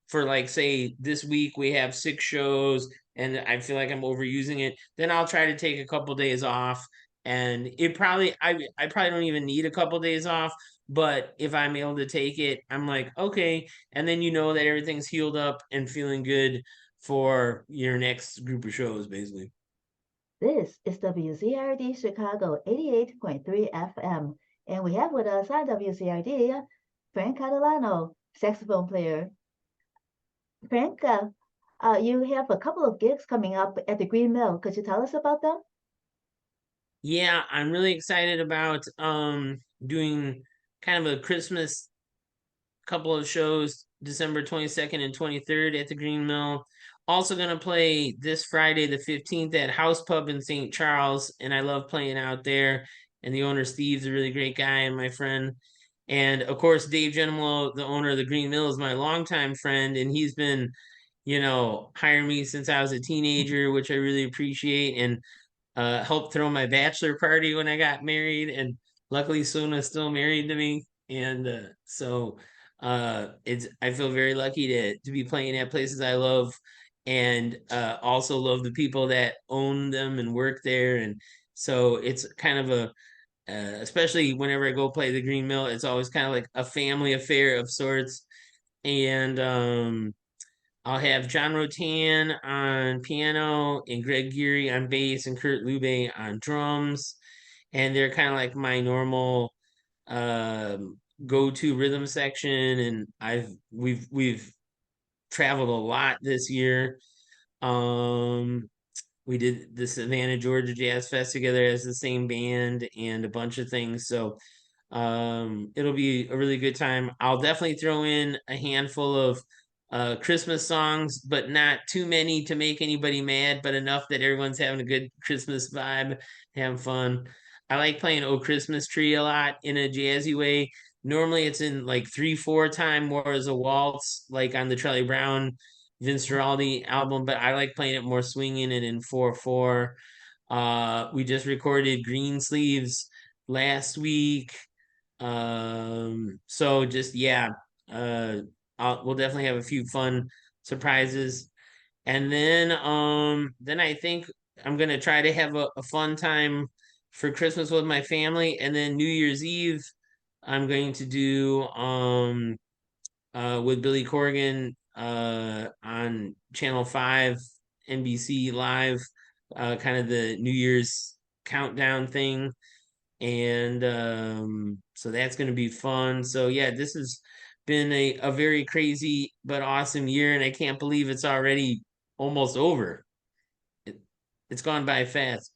for like say this week we have 6 shows and I feel like I'm overusing it, then I'll try to take a couple days off. And I probably don't even need a couple days off, but if I'm able to take it, I'm like, okay. And then you know that everything's healed up and feeling good for your next group of shows, basically. This is WZRD Chicago 88.3 FM, and we have with us on WZRD Frank Catalano, saxophone player. Frank, you have a couple of gigs coming up at the Green Mill. Could you tell us about them? Yeah, I'm really excited about doing kind of a Christmas couple of shows, December 22nd and 23rd at the Green Mill. Also gonna play this Friday the 15th at House Pub in St. Charles, and I love playing out there. And the owner Steve's a really great guy and my friend. And of course, Dave Genimolo, the owner of the Green Mill, is my longtime friend, and he's been, hiring me since I was a teenager, which I really appreciate. And helped throw my bachelor party when I got married, and luckily Sona's still married to me, and it's I feel very lucky to be playing at places I love, and also love the people that own them and work there, and so it's kind of especially whenever I go play the Green Mill, it's always kind of like a family affair of sorts. And I'll have John Rotan on piano and Greg Geary on bass and Kurt Lube on drums. And they're kind of like my normal go-to rhythm section. And we've traveled a lot this year. Um, we did the Savannah, Georgia Jazz Fest together as the same band and a bunch of things. So it'll be a really good time. I'll definitely throw in a handful of Christmas songs, but not too many to make anybody mad, but enough that everyone's having a good Christmas vibe, having fun. I like playing "Oh Christmas Tree" a lot in a jazzy way. Normally it's in like 3/4 time, more as a waltz, like on the Charlie Brown Vince Guaraldi album, but I like playing it more swinging and in 4/4. We just recorded Green Sleeves last week. So just yeah, uh, we'll definitely have a few fun surprises, and then I think I'm gonna try to have a fun time for Christmas with my family, and then New Year's Eve I'm going to do with Billy Corgan on Channel 5 NBC Live, kind of the New Year's countdown thing. And so that's going to be fun. So yeah, this has been a very crazy but awesome year, and I can't believe it's already almost over. It's gone by fast.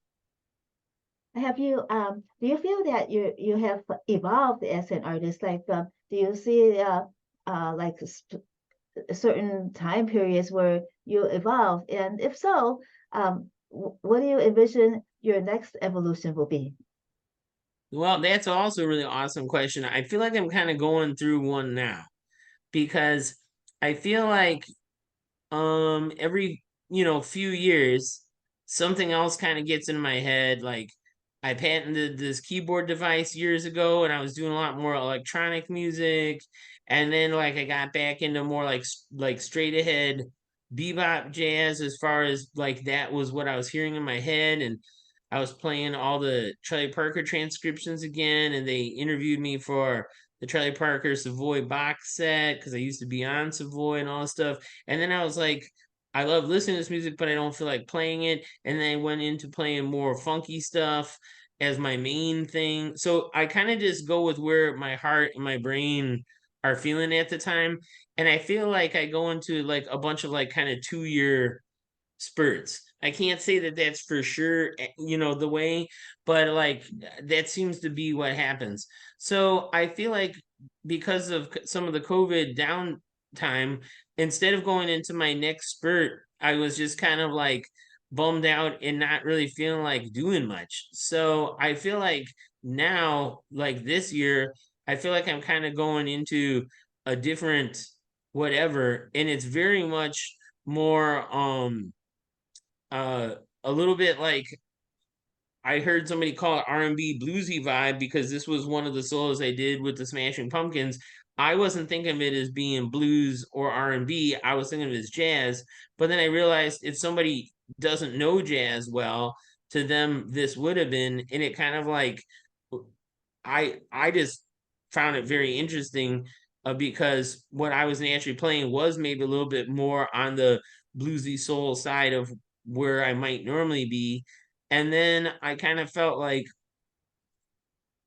Have you do you feel that you have evolved as an artist? Like do you see like certain time periods where you evolve? And if so, what do you envision your next evolution will be? Well, that's also a really awesome question. I feel like I'm kind of going through one now because I feel like every few years something else kind of gets in my head. Like I patented this keyboard device years ago and I was doing a lot more electronic music, and then like I got back into more like straight ahead bebop jazz, as far as like that was what I was hearing in my head. And I was playing all the Charlie Parker transcriptions again, and they interviewed me for the Charlie Parker Savoy box set because I used to be on Savoy and all this stuff. And then I was like, I love listening to this music, but I don't feel like playing it. And then I went into playing more funky stuff as my main thing. So I kind of just go with where my heart and my brain are feeling at the time. And I feel like I go into like a bunch of like kind of 2 year spurts. I can't say that that's for sure, the way, but like that seems to be what happens. So I feel like because of some of the COVID downtime, instead of going into my next spurt, I was just kind of like bummed out and not really feeling like doing much. So I feel like now, like this year, I feel like I'm kind of going into a different whatever, and it's very much more uh a little bit like I heard somebody call it R&B bluesy vibe, because this was one of the solos I did with the Smashing Pumpkins. I wasn't thinking of it as being blues or R&B. I was thinking of it as jazz. But then I realized if somebody doesn't know jazz well, to them this would have been, and it kind of like I just found it very interesting, because what I was naturally playing was maybe a little bit more on the bluesy soul side of where I might normally be. And then I kind of felt like,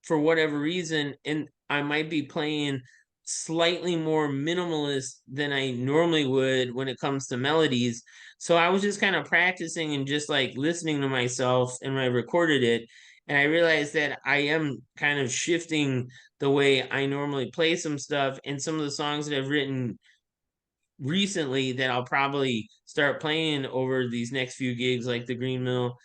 for whatever reason, and I might be playing slightly more minimalist than I normally would when it comes to melodies. So I was just kind of practicing and just like listening to myself, and I recorded it. And I realized that I am kind of shifting the way I normally play some stuff, and some of the songs that I've written recently that I'll probably start playing over these next few gigs, like the Green Mill.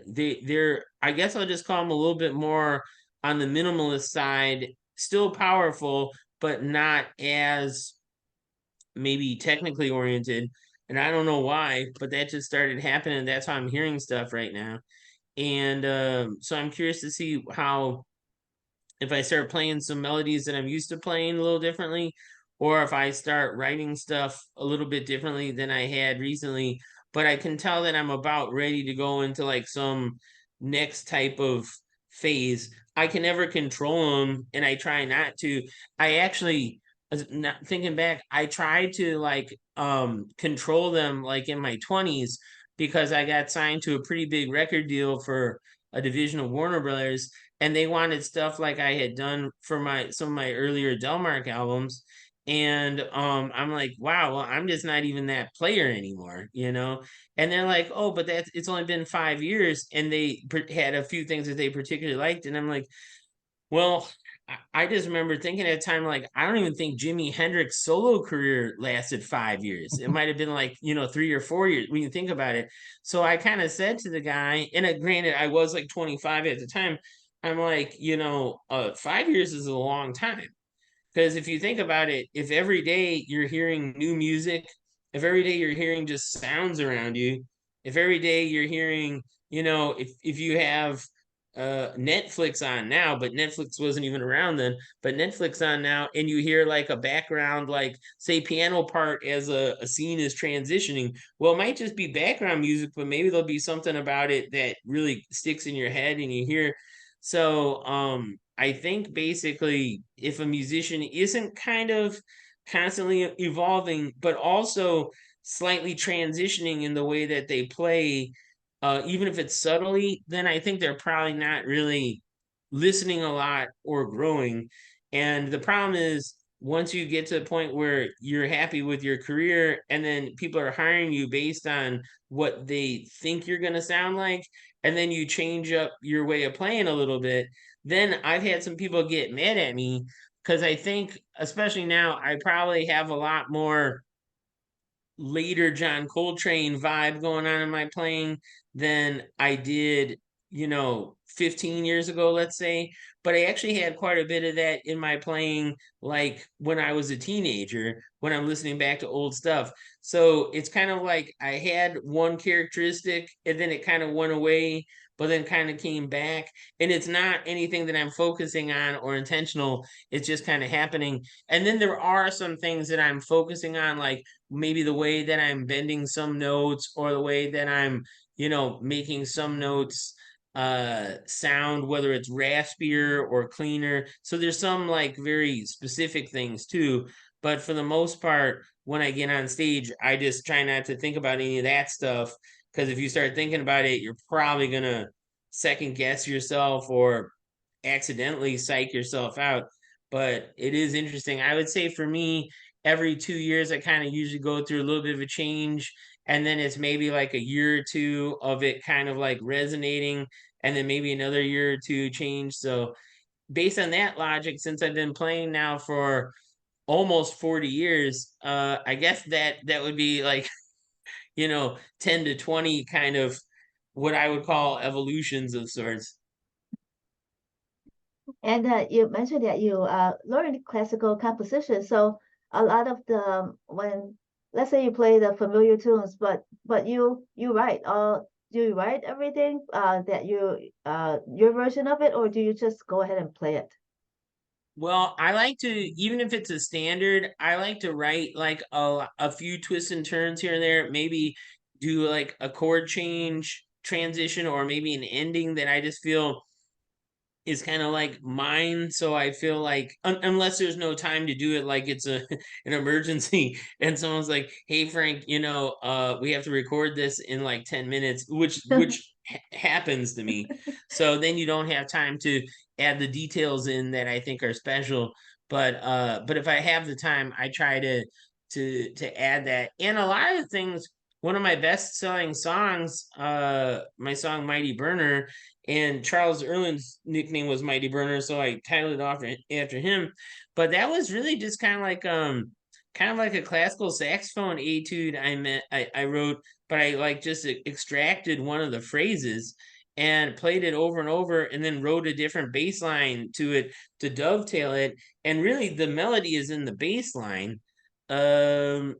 They're I guess I'll just call them a little bit more on the minimalist side, still powerful, but not as maybe technically oriented. And I don't know why, but that just started happening. That's how I'm hearing stuff right now. And so I'm curious to see how, if I start playing some melodies that I'm used to playing a little differently, or if I start writing stuff a little bit differently than I had recently. But I can tell that I'm about ready to go into like some next type of phase. I can never control them, and I try not to. I actually, not thinking back, I tried to like control them like in my 20s, because I got signed to a pretty big record deal for a division of Warner Brothers, and they wanted stuff like I had done for some of my earlier Delmark albums. And I'm like, wow, well, I'm just not even that player anymore. And they're like, oh, but it's only been 5 years, and they had a few things that they particularly liked. And I'm like, well, I just remember thinking at the time, like, I don't even think Jimi Hendrix's solo career lasted 5 years. It might have been like, 3 or 4 years when you think about it. So I kind of said to the guy, and granted, I was like 25 at the time. I'm like, 5 years is a long time. Because if you think about it, if every day you're hearing new music, if every day you're hearing just sounds around you, if every day you're hearing, if you have Netflix on now, but Netflix wasn't even around then, but Netflix on now, and you hear like a background, like say piano part as a scene is transitioning. Well, it might just be background music, but maybe there'll be something about it that really sticks in your head and you hear. So I think basically if a musician isn't kind of constantly evolving, but also slightly transitioning in the way that they play, even if it's subtly, then I think they're probably not really listening a lot or growing. And the problem is, once you get to the point where you're happy with your career and then people are hiring you based on what they think you're going to sound like, and then you change up your way of playing a little bit, then I've had some people get mad at me because I think, especially now, I probably have a lot more later John Coltrane vibe going on in my playing than I did, 15 years ago, let's say. But I actually had quite a bit of that in my playing, like when I was a teenager, when I'm listening back to old stuff. So it's kind of like I had one characteristic and then it kind of went away, but then kind of came back. And it's not anything that I'm focusing on or intentional. It's just kind of happening. And then there are some things that I'm focusing on, like maybe the way that I'm bending some notes or the way that I'm, making some notes sound, whether it's raspier or cleaner. So there's some like very specific things too. But for the most part, when I get on stage, I just try not to think about any of that stuff. Because if you start thinking about it, you're probably gonna second guess yourself or accidentally psych yourself out. But it is interesting. I would say for me, every 2 years, I kind of usually go through a little bit of a change. And then it's maybe like a year or two of it kind of like resonating. And then maybe another year or two change. So based on that logic, since I've been playing now for almost 40 years, I guess that would be like, 10 to 20 kind of what I would call evolutions of sorts. And you mentioned that you learned classical composition. So a lot of the when let's say you play the familiar tunes, but you write do you write everything that your version of it, or do you just go ahead and play it? Well, I like to, even if it's a standard, I like to write like a few twists and turns here and there, maybe do like a chord change transition or maybe an ending that I just feel is kind of like mine. So I feel like unless there's no time to do it, like it's an emergency and someone's like, hey Frank, we have to record this in like 10 minutes, which happens to me. So then you don't have time to add the details in that I think are special. But if I have the time, I try to add that. And a lot of things, one of my best selling songs, my song Mighty Burner, and Charles Erlin's nickname was Mighty Burner, so I titled it off after him. But that was really just kind of like a classical saxophone etude I wrote, but I like just extracted one of the phrases and played it over and over and then wrote a different bass line to it to dovetail it. And really the melody is in the bass line. And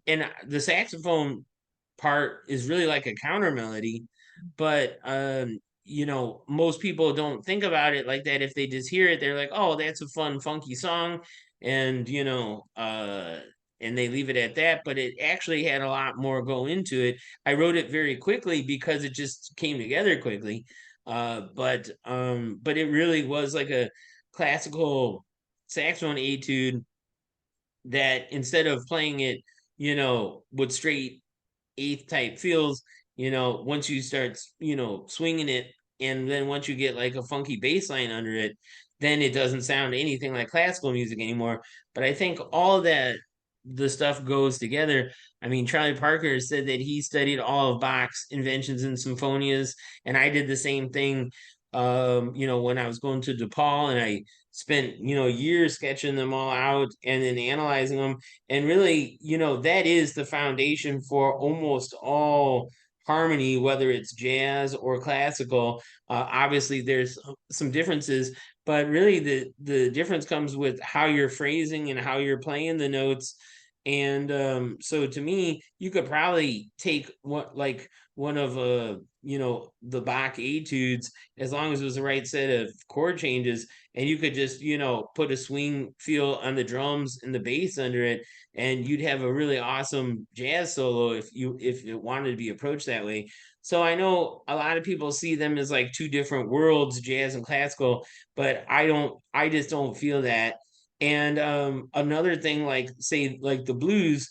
the saxophone part is really like a counter melody, but most people don't think about it like that. If they just hear it, they're like, oh, that's a fun funky song, and and they leave it at that. But it actually had a lot more go into it. I wrote it very quickly because it just came together quickly. But it really was like a classical saxophone etude that instead of playing it, with straight eighth type feels, once you start, swinging it, and then once you get like a funky bass line under it, then it doesn't sound anything like classical music anymore. But I think all that the stuff goes together. I mean, Charlie Parker said that he studied all of Bach's inventions and symphonias, and I did the same thing. When I was going to DePaul, and I spent years sketching them all out and then analyzing them, and really, that is the foundation for almost all harmony, whether it's jazz or classical. Obviously there's some differences, but really the difference comes with how you're phrasing and how you're playing the notes. And so to me, you could probably take one of the Bach etudes, as long as it was the right set of chord changes, and you could just put a swing feel on the drums and the bass under it, and you'd have a really awesome jazz solo if it wanted to be approached that way. So I know a lot of people see them as like two different worlds, jazz and classical, but I just don't feel that. And another thing, like say like the blues,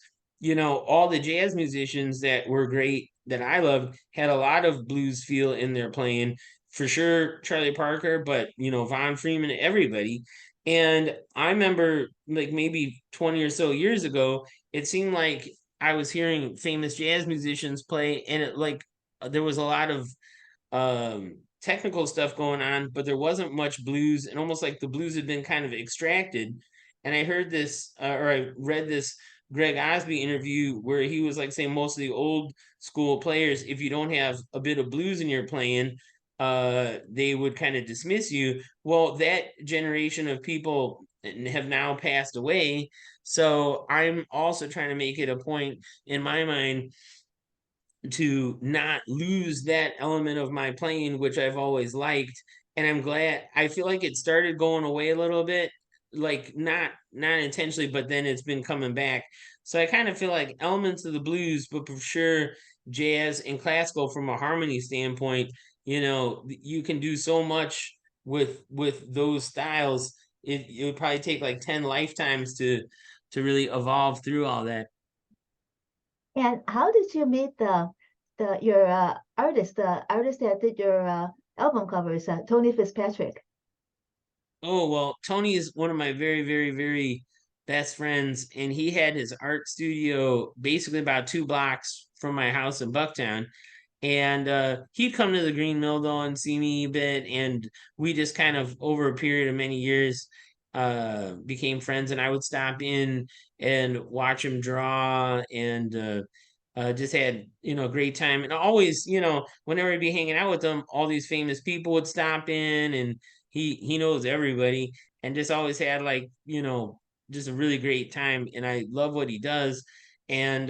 all the jazz musicians that were great that I loved had a lot of blues feel in their playing. For sure, Charlie Parker, but Von Freeman, everybody. And I remember like maybe 20 or so years ago, it seemed like I was hearing famous jazz musicians play, and it like there was a lot of technical stuff going on, but there wasn't much blues, and almost like the blues had been kind of extracted. And I heard this, or I read this Greg Osby interview where he was like saying most of the old school players, if you don't have a bit of blues in your playing, they would kind of dismiss you. Well, that generation of people have now passed away. So I'm also trying to make it a point in my mind to not lose that element of my playing, which I've always liked. And I'm glad. I feel like it started going away a little bit, like not intentionally, but then it's been coming back. So I kind of feel like elements of the blues, but for sure jazz and classical from a harmony standpoint, you can do so much with those styles. It would probably take like 10 lifetimes to really evolve through all that. And how did you meet your artist, the artist that did your album covers, Tony Fitzpatrick? Oh, well, Tony is one of my very, very, very best friends, and he had his art studio basically about 2 blocks from my house in Bucktown. And he'd come to the Green Mill though and see me a bit, and we just kind of over a period of many years became friends. And I would stop in and watch him draw, and just had a great time. And always, whenever I'd be hanging out with him, all these famous people would stop in, and he knows everybody, and just always had like just a really great time. And I love what he does. And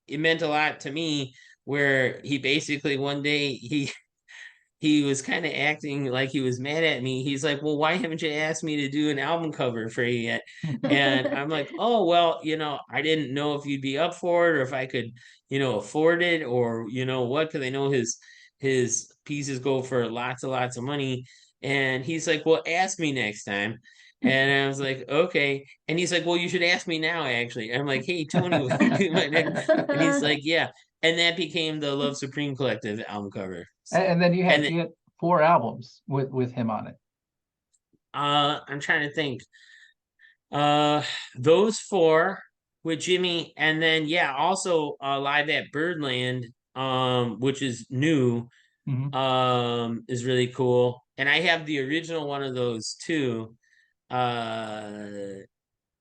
it meant a lot to me, where he basically one day he was kind of acting like he was mad at me. He's like, well, why haven't you asked me to do an album cover for you yet? And I'm like, oh, well, I didn't know if you'd be up for it, or if I could afford it, or what, because I know his pieces go for lots and lots of money. And he's like, well, ask me next time. And I was like, okay. And he's like, well, you should ask me now, actually. I'm like, hey, Tony, will you do my next? And he's like, yeah. And that became the Love Supreme Collective album cover. And then you And had 4 albums with him on it. I'm trying to think. Those 4 with Jimmy, and then also Live at Birdland, which is new, is really cool. And I have the original one of those too.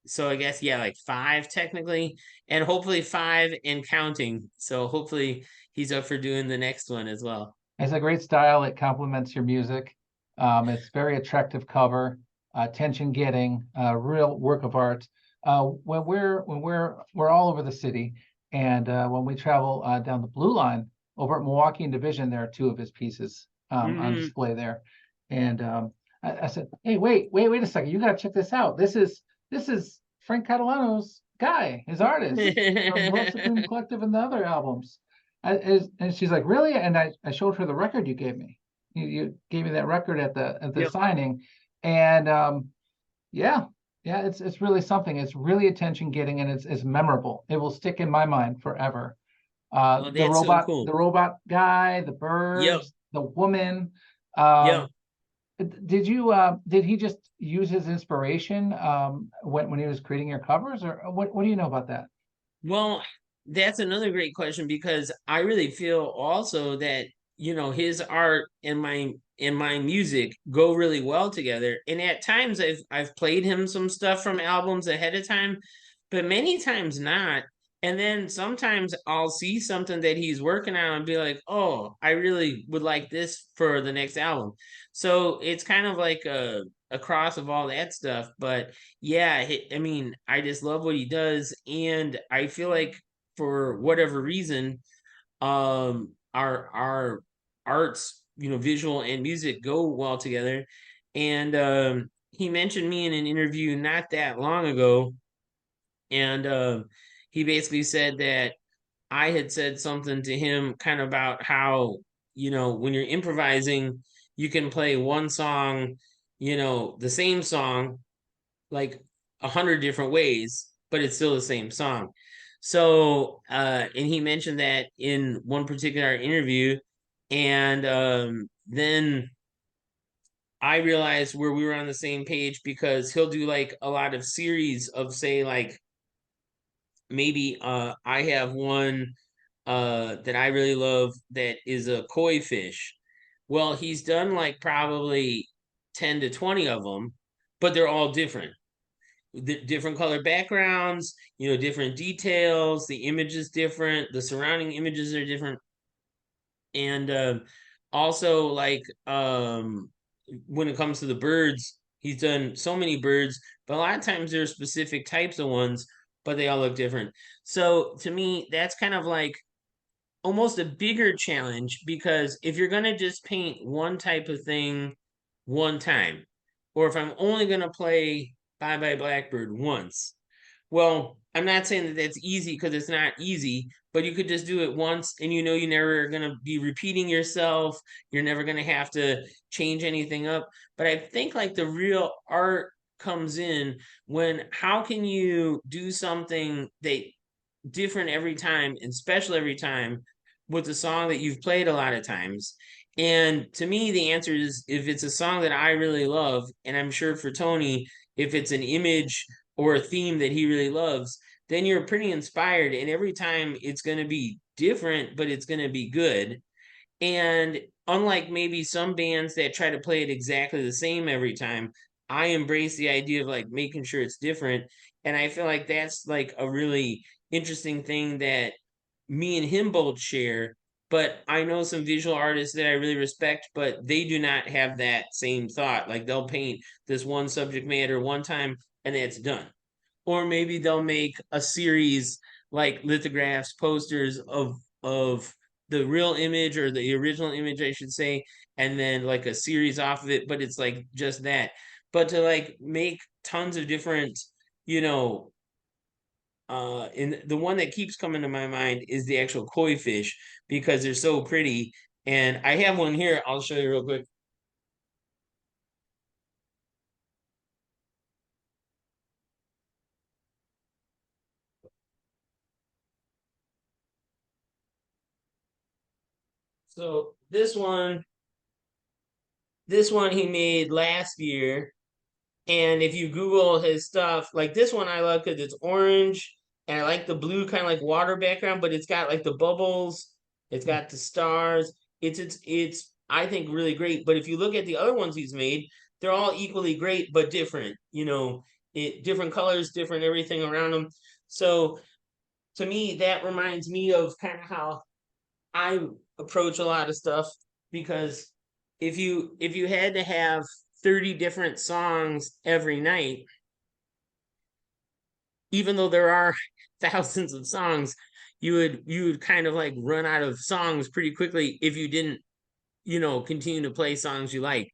So I guess like 5 technically, and hopefully 5 and counting. So hopefully he's up for doing the next one as well. It's a great style. It complements your music. It's very attractive cover, attention getting, real work of art. When we're all over the city, and when we travel down the Blue Line over at Milwaukee and Division, there are 2 of his pieces on display there. And I said, hey, wait a second, you got to check this out. This is Frank Catalano's guy, his artist from Love Supreme Collective and the other albums. And she's like, really? And I showed her the record you gave me. You gave me that record at the signing. And it's really something. It's really attention getting, and it's memorable. It will stick in my mind forever. The robot, so cool. The robot guy, the birds, the woman. Did he just use his inspiration when he was creating your covers, or what do you know about that? Well, that's another great question, because I really feel also that his art and my music go really well together. And at times I've played him some stuff from albums ahead of time, but many times not. And then sometimes I'll see something that he's working on and be like, oh, I really would like this for the next album. So it's kind of like a across of all that stuff. But yeah, I mean, I just love what he does, and I feel like for whatever reason, our arts, visual and music go well together. And he mentioned me in an interview not that long ago, and he basically said that I had said something to him kind of about how, when you're improvising, you can play one song, the same song, like 100 different ways, but it's still the same song. So, and he mentioned that in one particular interview. And then I realized where we were on the same page, because he'll do like a lot of series of, say, like, maybe I have one that I really love that is a koi fish. Well, he's done like probably 10 to 20 of them, but they're all different. Different color backgrounds, different details, the image is different, the surrounding images are different. And also, like, when it comes to the birds, he's done so many birds, but a lot of times there are specific types of ones, but they all look different. So to me, that's kind of like almost a bigger challenge, because if you're going to just paint one type of thing one time, or if I'm only going to play Bye Bye Blackbird once, well, I'm not saying that that's easy, because it's not easy, but you could just do it once, and you're never going to be repeating yourself. You're never going to have to change anything up. But I think like the real art comes in when, how can you do something that different every time and special every time with a song that you've played a lot of times. And to me, the answer is, if it's a song that I really love, and I'm sure for Tony, if it's an image or a theme that he really loves, then you're pretty inspired. And every time it's going to be different, but it's going to be good. And unlike maybe some bands that try to play it exactly the same every time, I embrace the idea of like making sure it's different. And I feel like that's like a really interesting thing that me and him both share. But I know some visual artists that I really respect, but they do not have that same thought. Like, they'll paint this one subject matter one time and that's done. Or maybe they'll make a series, like lithographs, posters of the real image, or the original image, I should say, and then like a series off of it, but it's like just that. But to like make tons of different, you know, and the one that keeps coming to my mind is the actual koi fish, because they're so pretty. And I have one here. I'll show you real quick. So this one he made last year. And if you Google his stuff, like this one I love because it's orange, and I like the blue kind of like water background, but it's got like the bubbles, it's got the stars. It's I think really great. But if you look at the other ones he's made, they're all equally great but different. Different colors, different everything around them. So to me, that reminds me of kind of how I approach a lot of stuff, because if you had to have 30 different songs every night, even though there are thousands of songs, you would kind of like run out of songs pretty quickly if you didn't, continue to play songs you like.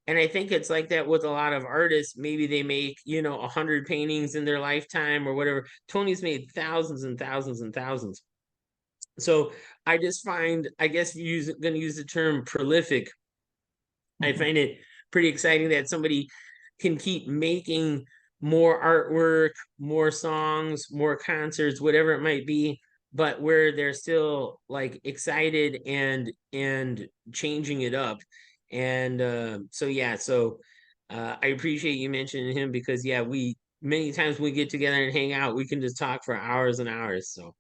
And I think it's like that with a lot of artists. Maybe they make, 100 paintings in their lifetime or whatever. Tony's made thousands and thousands and thousands. So I just find, I guess, going to use the term prolific. I find it pretty exciting that somebody can keep making more artwork, more songs, more concerts, whatever it might be, but where they're still like excited and changing it up. And I appreciate you mentioning him, because we many times when we get together and hang out, we can just talk for hours and hours. So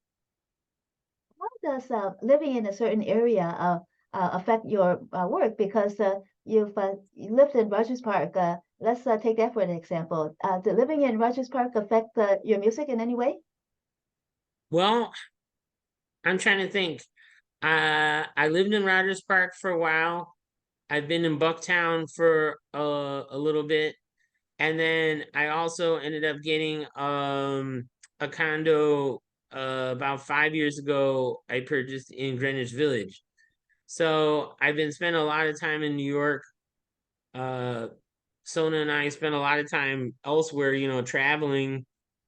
How does living in a certain area affect your work? Because you lived in Rogers Park. Let's take that for an example. Did living in Rogers Park affect your music in any way? well, I'm trying to think. I lived in Rogers Park for a while. I've been in Bucktown for a little bit. And then I also ended up getting a condo about 5 years ago. I purchased in Greenwich Village. So I've been spending a lot of time in New York. Sona and I spent a lot of time elsewhere, traveling.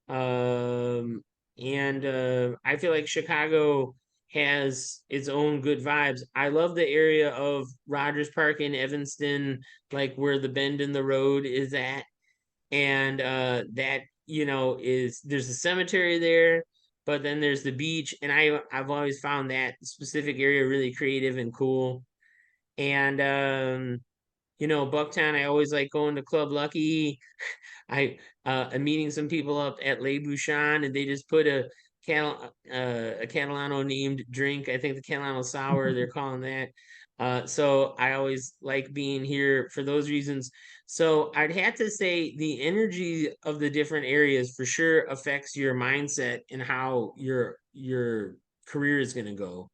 And I feel like Chicago has its own good vibes. I love the area of Rogers Park in Evanston, like where the bend in the road is at. And that, is there's a cemetery there, but then there's the beach. And I've always found that specific area really creative and cool. And Bucktown, I always like going to Club Lucky. I'm meeting some people up at Le Bouchon, and they just put a Catalano named drink. I think the Catalano sour they're calling that. So I always like being here for those reasons. So I'd have to say the energy of the different areas for sure affects your mindset and how your career is going to go,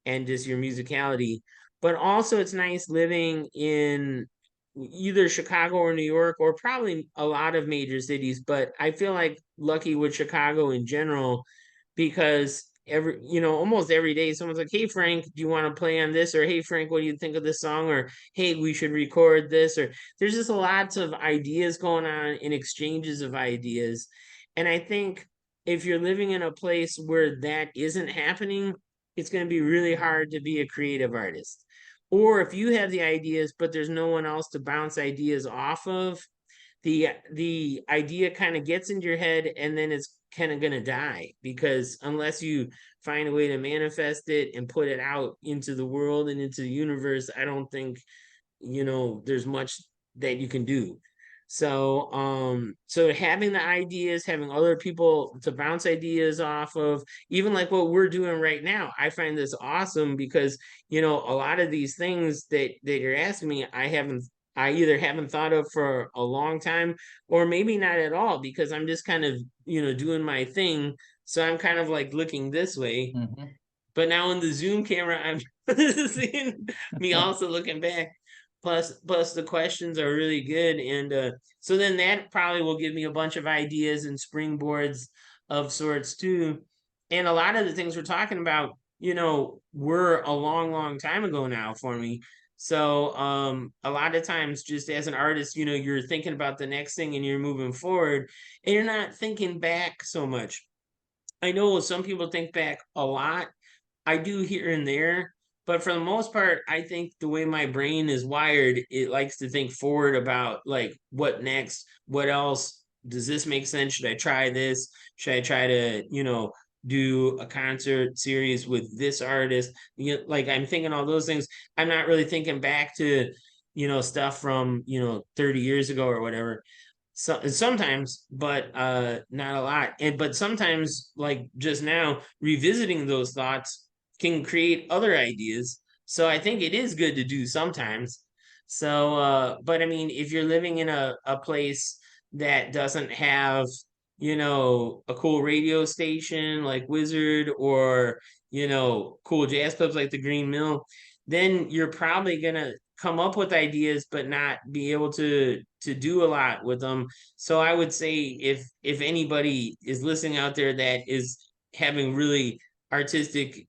and just your musicality. But also, it's nice living in either Chicago or New York, or probably a lot of major cities. But I feel like lucky with Chicago in general, because almost every day someone's like, "Hey Frank, do you want to play on this?" Or, "Hey Frank, what do you think of this song?" Or, "Hey, we should record this." Or there's just lots of ideas going on and exchanges of ideas. And I think if you're living in a place where that isn't happening, it's going to be really hard to be a creative artist. Or if you have the ideas, but there's no one else to bounce ideas off of, the idea kind of gets into your head, and then it's kind of going to die, because unless you find a way to manifest it and put it out into the world and into the universe, I don't think there's much that you can do. So having the ideas, having other people to bounce ideas off of, even like what we're doing right now, I find this awesome, because a lot of these things that you're asking me, I either haven't thought of for a long time, or maybe not at all, because I'm just kind of doing my thing. So I'm kind of like looking this way, but now in the Zoom camera, I'm seeing me also looking back. Plus the questions are really good, and so then that probably will give me a bunch of ideas and springboards of sorts too. And a lot of the things we're talking about, were a long, long time ago now for me. So a lot of times, just as an artist, you're thinking about the next thing and you're moving forward, and you're not thinking back so much. I know some people think back a lot. I do here and there, but for the most part, I think the way my brain is wired, it likes to think forward about like what next, what else, does this make sense? Should I try this? Should I try to, do a concert series with this artist? Like I'm thinking all those things. I'm not really thinking back to, stuff from, 30 years ago or whatever. So sometimes, but not a lot. But sometimes, like just now, revisiting those thoughts can create other ideas. So I think it is good to do sometimes. So but I mean, if you're living in a place that doesn't have, a cool radio station like Wizard, or, cool jazz clubs like the Green Mill, then you're probably gonna come up with ideas but not be able to do a lot with them. So I would say, if anybody is listening out there that is having really artistic,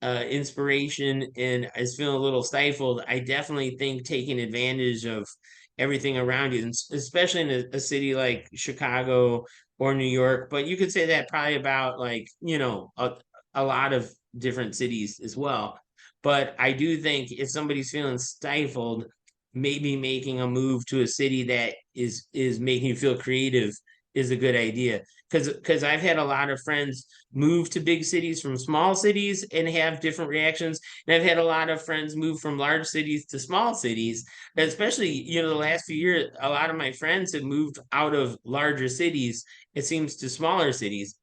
inspiration, and is feeling a little stifled, I definitely think taking advantage of everything around you, and especially in a city like Chicago or New York. But you could say that probably about, like, a lot of different cities as well. But I do think if somebody's feeling stifled, maybe making a move to a city that is making you feel creative is a good idea. Because I've had a lot of friends move to big cities from small cities and have different reactions. And I've had a lot of friends move from large cities to small cities. And especially, the last few years, a lot of my friends have moved out of larger cities, it seems, to smaller cities.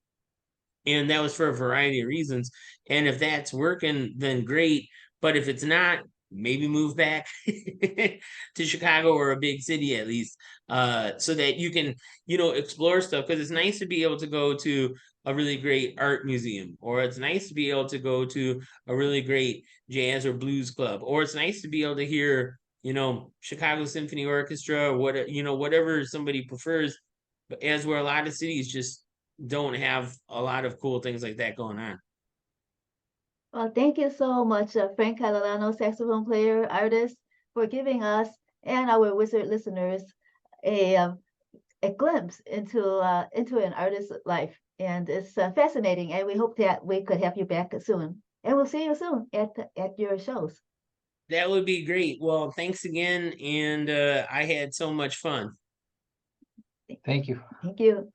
And that was for a variety of reasons. And if that's working, then great. But if it's not, maybe move back to Chicago or a big city at least, so that you can, explore stuff. Because it's nice to be able to go to a really great art museum, or it's nice to be able to go to a really great jazz or blues club, or it's nice to be able to hear Chicago Symphony Orchestra, or whatever somebody prefers. But as where a lot of cities just don't have a lot of cool things like that going on. Well, thank you so much, Frank Catalano, saxophone player, artist, for giving us and our Wizard listeners a glimpse into an artist's life. And it's fascinating, and we hope that we could have you back soon. And we'll see you soon at your shows. That would be great. Well, thanks again, and I had so much fun. Thank you. Thank you.